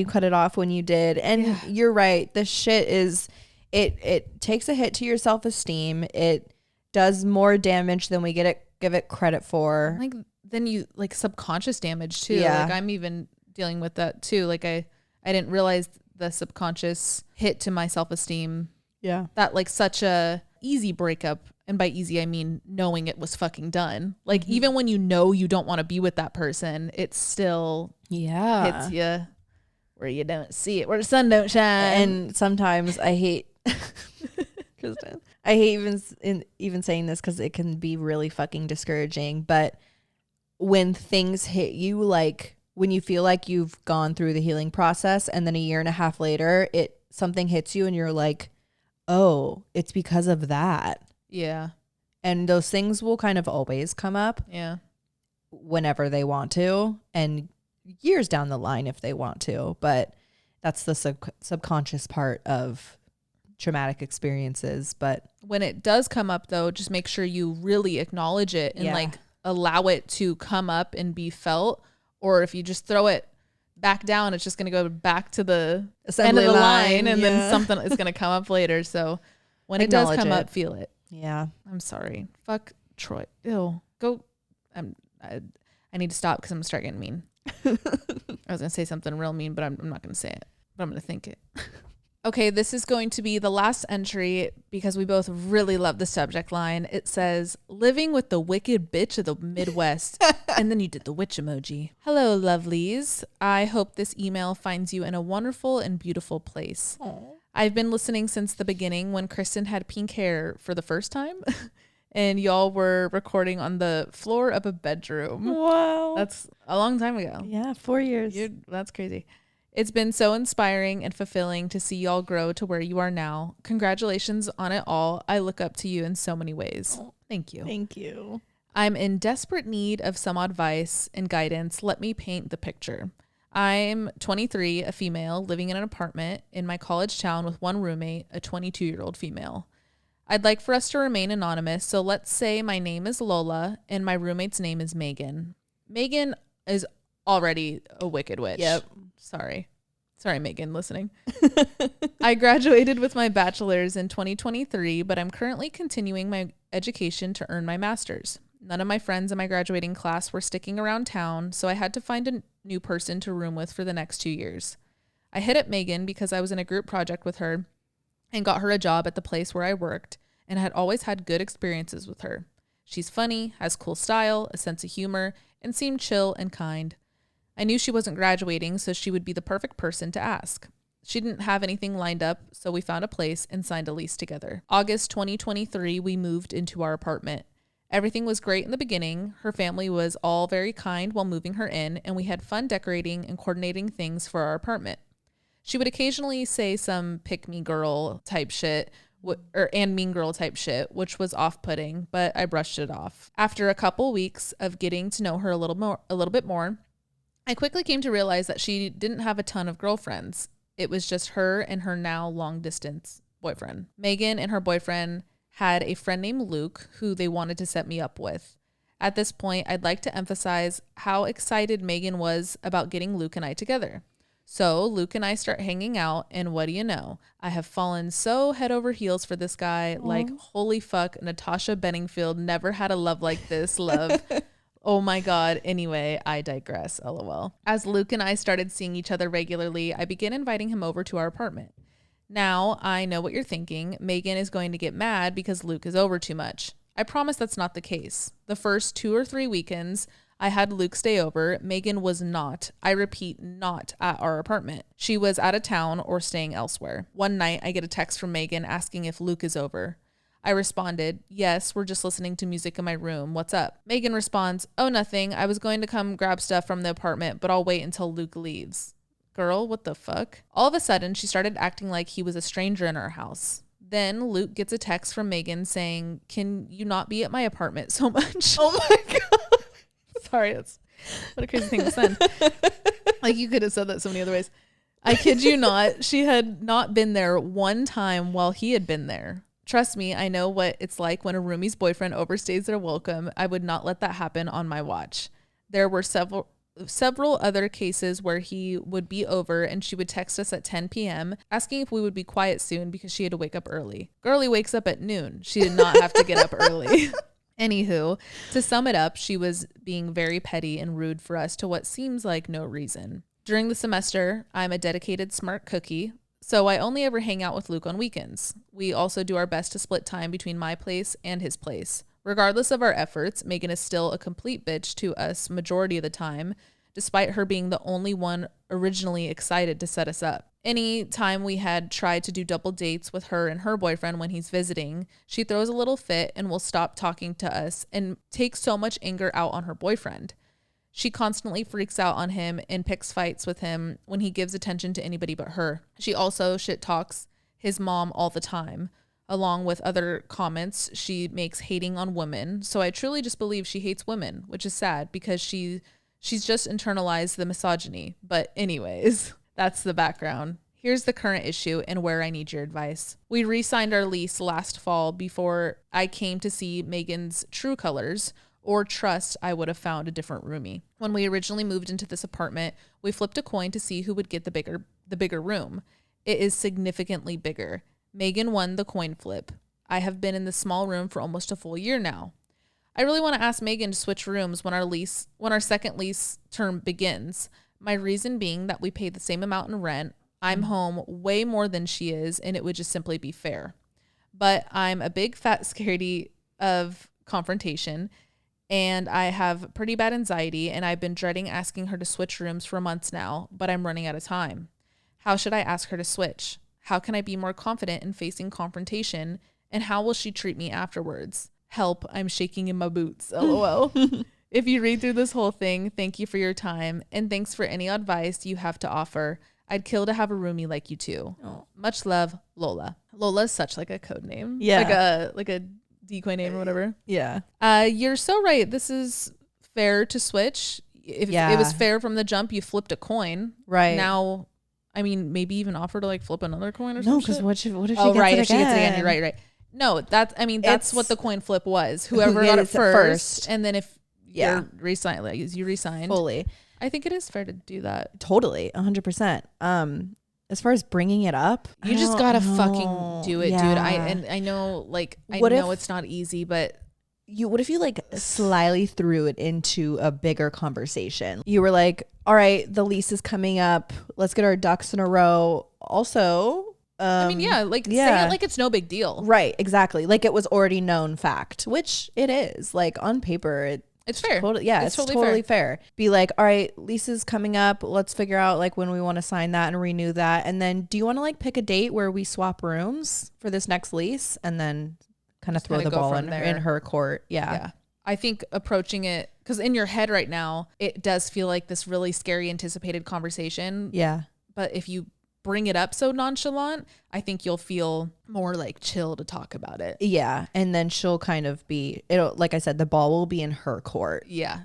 cut it off when you did. And you're right. This shit is, it takes a hit to your self-esteem. It does more damage than we give it credit for. Like, then you like subconscious damage too. Yeah. Like, I'm even dealing with that too. Like, I didn't realize the subconscious hit to my self-esteem. Yeah. That like such a easy breakup. And by easy, I mean knowing it was fucking done. Like, even when you know you don't want to be with that person, it still hits you. where you don't see it, where the sun don't shine. And sometimes I hate Kristen. I hate even saying this because it can be really fucking discouraging. But when things hit you, like when you feel like you've gone through the healing process, and then a year and a half later, something hits you, and you're like, oh, it's because of that. Yeah. And those things will kind of always come up. Yeah. Whenever they want to, and years down the line if they want to. But that's the subconscious part of traumatic experiences. But when it does come up, though, just make sure you really acknowledge it and like allow it to come up and be felt. Or if you just throw it back down, it's just going to go back to the end of the line, and then something is going to come up later. So when it does come up, feel it. Yeah. I'm sorry. Fuck Troy. Ew. Go. I need to stop because I'm going to start getting mean. I was going to say something real mean, but I'm not going to say it. But I'm going to think it. Okay, this is going to be the last entry because we both really love the subject line. It says, living with the wicked bitch of the Midwest. And then you did the witch emoji. Hello, lovelies. I hope this email finds you in a wonderful and beautiful place. Aww. I've been listening since the beginning when Kristen had pink hair for the first time. And y'all were recording on the floor of a bedroom. Wow. That's a long time ago. Yeah, 4 years. That's crazy. It's been so inspiring and fulfilling to see y'all grow to where you are now. Congratulations on it all. I look up to you in so many ways. Oh, thank you. Thank you. I'm in desperate need of some advice and guidance. Let me paint the picture. I'm 23, a female, living in an apartment in my college town with one roommate, a 22-year-old female. I'd like for us to remain anonymous, so let's say my name is Lola and my roommate's name is Megan. Megan is already a wicked witch. Yep. Sorry, Megan, listening. I graduated with my bachelor's in 2023, but I'm currently continuing my education to earn my master's. None of my friends in my graduating class were sticking around town, so I had to find a new person to room with for the next 2 years. I hit up Megan because I was in a group project with her and got her a job at the place where I worked, and had always had good experiences with her. She's funny, has cool style, a sense of humor, and seemed chill and kind. I knew she wasn't graduating, so she would be the perfect person to ask. She didn't have anything lined up, so we found a place and signed a lease together. August 2023, we moved into our apartment. Everything was great in the beginning. Her family was all very kind while moving her in, and we had fun decorating and coordinating things for our apartment. She would occasionally say some pick-me-girl type shit, and mean girl type shit, which was off-putting, but I brushed it off. After a couple weeks of getting to know her a little bit more, I quickly came to realize that she didn't have a ton of girlfriends. It was just her and her now long-distance boyfriend. Megan and her boyfriend had a friend named Luke who they wanted to set me up with. At this point, I'd like to emphasize how excited Megan was about getting Luke and I together. So Luke and I start hanging out, and what do you know? I have fallen so head over heels for this guy. Aww. Like, holy fuck, Natasha Bedingfield never had a love like this, love. Oh my God. Anyway, I digress, LOL. As Luke and I started seeing each other regularly, I began inviting him over to our apartment. Now, I know what you're thinking. Megan is going to get mad because Luke is over too much. I promise that's not the case. The first 2 or 3 weekends I had Luke stay over, Megan was not, I repeat, not at our apartment. She was out of town or staying elsewhere. One night, I get a text from Megan asking if Luke is over. I responded, yes, we're just listening to music in my room. What's up? Megan responds, oh, nothing. I was going to come grab stuff from the apartment, but I'll wait until Luke leaves. Girl, what the fuck? All of a sudden, she started acting like he was a stranger in our house. Then Luke gets a text from Megan saying, can you not be at my apartment so much? Oh my God. Sorry, that's what a crazy thing to send. Like, you could have said that so many other ways. I kid you not. She had not been there one time while he had been there. Trust me, I know what it's like when a roomie's boyfriend overstays their welcome. I would not let that happen on my watch. There were several other cases where he would be over and she would text us at 10 p.m. asking if we would be quiet soon because she had to wake up early. Girlie wakes up at noon. She did not have to get up early. Anywho, to sum it up, she was being very petty and rude for us to what seems like no reason. During the semester, I'm a dedicated smart cookie, so I only ever hang out with Luke on weekends. We also do our best to split time between my place and his place. Regardless of our efforts, Megan is still a complete bitch to us majority of the time, despite her being the only one originally excited to set us up. Any time we had tried to do double dates with her and her boyfriend when he's visiting, she throws a little fit and will stop talking to us and takes so much anger out on her boyfriend. She constantly freaks out on him and picks fights with him when he gives attention to anybody but her. She also shit talks his mom all the time, along with other comments she makes hating on women. So I truly just believe she hates women, which is sad because she's just internalized the misogyny. But anyways, that's the background. Here's the current issue and where I need your advice. We re-signed our lease last fall before I came to see Megan's true colors or trust I would have found a different roomie. When we originally moved into this apartment, we flipped a coin to see who would get the bigger room. It is significantly bigger. Megan won the coin flip. I have been in the small room for almost a full year now. I really want to ask Megan to switch rooms when our second lease term begins. My reason being that we pay the same amount in rent. I'm home way more than she is, and it would just simply be fair. But I'm a big fat scaredy of confrontation, and I have pretty bad anxiety, and I've been dreading asking her to switch rooms for months now, but I'm running out of time. How should I ask her to switch? How can I be more confident in facing confrontation, and how will she treat me afterwards? Help, I'm shaking in my boots, LOL. If you read through this whole thing, thank you for your time, and thanks for any advice you have to offer. I'd kill to have a roomie like you too. Oh. Much love, Lola. Lola is such like a code name. Yeah. Like a decoy name or whatever. Yeah. You're so right. This is fair to switch. If it was fair from the jump, you flipped a coin. Right. Now, I mean, maybe even offer to like flip another coin or something. No, because what if she gets it again? If she gets it again, you're right. No, that's what the coin flip was. Whoever got it first. And then if you're re-signed, like you re-signed. Fully. I think it is fair to do that. Totally, 100%. As far as bringing it up, you just gotta fucking do it, dude. I know, like, I know it's not easy, but what if you like slyly threw it into a bigger conversation? You were like, all right, the lease is coming up. Let's get our ducks in a row. Also, I mean, say it like it's no big deal. Right, exactly. Like it was already known fact, which it is. Like on paper, it's fair. It's totally fair. Be like, all right, lease is coming up. Let's figure out like when we want to sign that and renew that. And then do you want to like pick a date where we swap rooms for this next lease and then kind of throw the ball in her court? Yeah. I think approaching it, because in your head right now, it does feel like this really scary anticipated conversation. Yeah. But if you bring it up so nonchalant, I think you'll feel more like chill to talk about it. Yeah. And then she'll kind of like I said, the ball will be in her court. Yeah.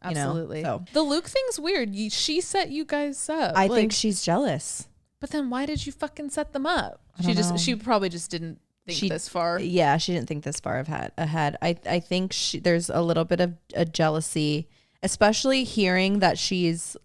Absolutely. So the Luke thing's weird. She set you guys up. I think she's jealous. But then why did you fucking set them up? She probably just didn't think this far. Yeah. She didn't think this far ahead. I think there's a little bit of a jealousy, especially hearing that she's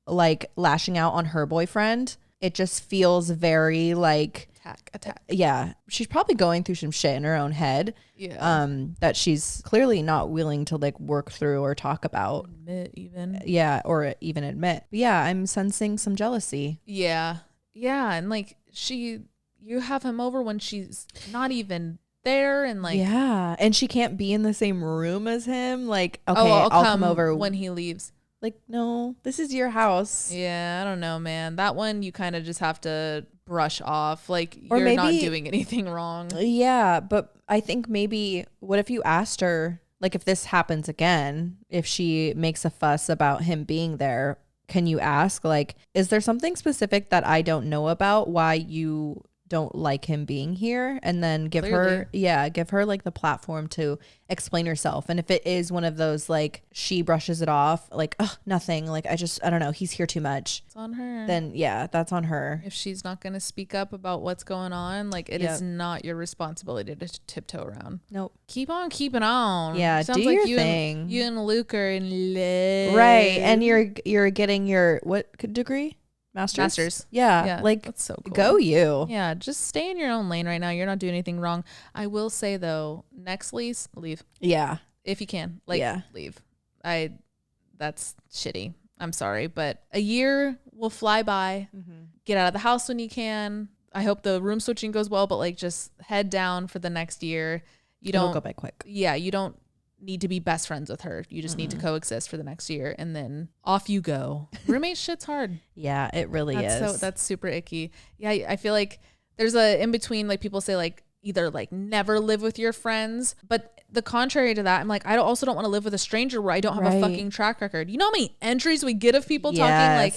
like lashing out on her boyfriend. It just feels very like attack. Yeah. She's probably going through some shit in her own head. Yeah. That she's clearly not willing to like work through or talk about. Admit even. Yeah. Or even admit. But yeah. I'm sensing some jealousy. Yeah. Yeah. And like you have him over when she's not even there and like. Yeah. And she can't be in the same room as him. Like, okay, I'll come over when he leaves. Like, no, this is your house. Yeah, I don't know, man. That one you kind of just have to brush off. Like, you're not doing anything wrong. Yeah, but I think maybe what if you asked her, like, if this happens again, if she makes a fuss about him being there, can you ask, like, is there something specific that I don't know about why you don't like him being here? And then give her like the platform to explain herself. And if it is one of those like she brushes it off like, oh, nothing, like I don't know, he's here too much, it's on her. Then that's on her. If she's not going to speak up about what's going on, like it is not your responsibility to tiptoe around. Nope. Keep on keeping on. Yeah. Sounds do like your thing. You and Luke are in love. Right. And you're getting your what degree? Masters. Yeah. Like, that's so cool. Go you. Yeah. Just stay in your own lane right now. You're not doing anything wrong. I will say though, next lease, leave. Yeah. If you can. Like, leave. That's shitty. I'm sorry. But a year will fly by. Mm-hmm. Get out of the house when you can. I hope the room switching goes well, but like just head down for the next year. It'll go by quick. Yeah. You don't need to be best friends with her. You just need to coexist for the next year, and then off you go. Roommate shit's hard. Yeah, it really is. So that's super icky. Yeah, I feel like there's a in between. Like people say, like either like never live with your friends, but the contrary to that, I'm like, I also don't want to live with a stranger where I don't have a fucking track record. You know how many entries we get of people talking like,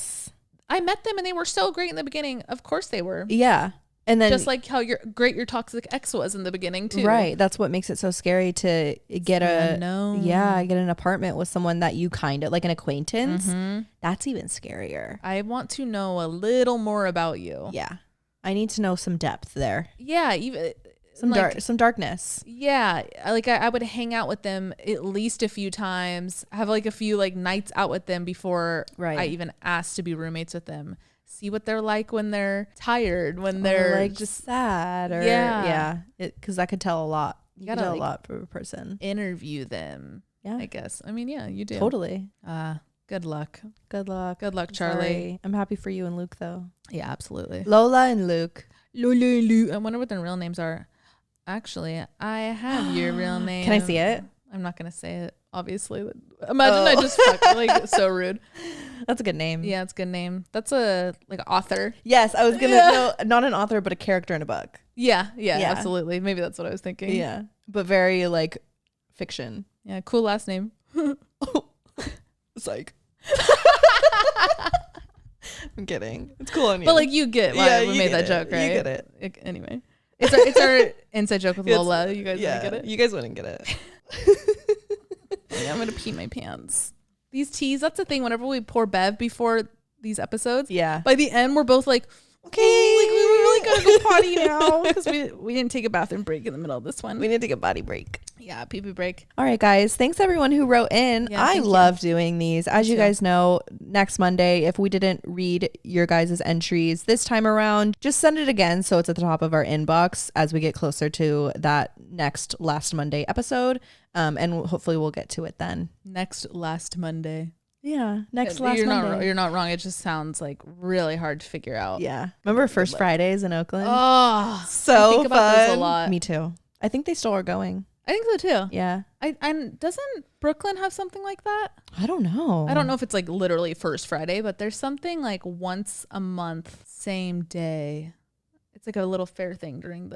I met them and they were so great in the beginning. Of course they were. Yeah. And then just like how great your toxic ex was in the beginning too. Right. That's what makes it so scary to get get an apartment with someone that you kind of like an acquaintance. Mm-hmm. That's even scarier. I want to know a little more about you. Yeah. I need to know some depth there. Yeah. Even some darkness. Yeah. Like I would hang out with them at least a few times, have like a few like nights out with them before I even asked to be roommates with them. See what they're like when they're tired, when they're like just sad, or because that could tell a lot. You gotta tell a lot for a person. Interview them. Yeah, I guess. I mean, yeah, you do. Totally. Good luck. Good luck. Good luck, Charlie. Sorry. I'm happy for you and Luke, though. Yeah, absolutely. Lola and Luke. Lola and Luke. I wonder what their real names are. Actually, I have your real name. Can I see it? I'm not gonna say it. Obviously, imagine I just like so rude. That's a good name. Yeah, it's a good name. That's a like author. Yes, I was gonna no, not an author, but a character in a book. Yeah, absolutely. Maybe that's what I was thinking. Yeah, but very like fiction. Yeah, cool last name. Psych. I'm kidding. It's cool on you. But like you get why we made that joke, right? You get it. Anyway, it's our inside joke with Lola. You guys wouldn't get it. You guys wouldn't get it. I'm gonna pee my pants. These teas, that's the thing. Whenever we pour Bev before these episodes, by the end we're both like, okay, like we really gotta go potty now because we didn't take a bathroom break in the middle of this one. We need to take a body break. Yeah, pee-pee break. All right, guys. Thanks everyone who wrote in. I love doing these. As you guys know, next Monday, if we didn't read your guys' entries this time around, just send it again so it's at the top of our inbox as we get closer to that next last Monday episode. And hopefully we'll get to it then. Next last Monday. Yeah, next last Monday. You're not wrong. It just sounds like really hard to figure out. Yeah. Remember First Fridays in Oakland? Oh, so I think about fun. those a lot. Me too. I think they still are going. I think so too. Yeah. And doesn't Brooklyn have something like that? I don't know. I don't know if it's like literally First Friday, but there's something like once a month, same day. It's like a little fair thing during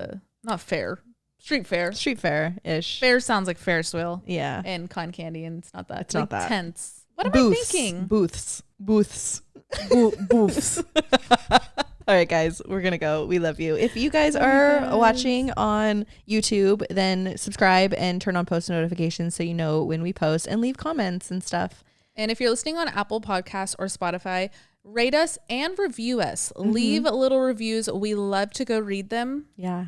street fair. Street fair-ish. Fair sounds like Ferris wheel. Yeah. And cotton candy, and it's not that. It's like not that. Tents. What am I thinking? Booths. Booths. All right, guys, we're going to go. We love you. If you guys are watching on YouTube, then subscribe and turn on post notifications so you know when we post, and leave comments and stuff. And if you're listening on Apple Podcasts or Spotify, rate us and review us. Mm-hmm. Leave little reviews. We love to go read them. Yeah.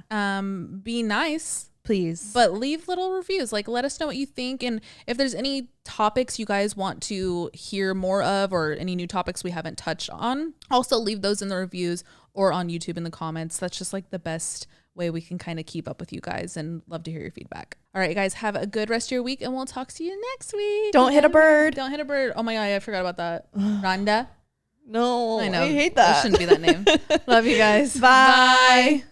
Be nice. Please. But leave little reviews. Like, let us know what you think. And if there's any topics you guys want to hear more of, or any new topics we haven't touched on, also leave those in the reviews or on YouTube in the comments. That's just like the best way we can kind of keep up with you guys, and love to hear your feedback. All right, guys, have a good rest of your week, and we'll talk to you next week. Don't hit a bird. Don't hit a bird. Oh my God, I forgot about that. Rhonda. No, I know. I hate that. It shouldn't be that name. Love you guys. Bye.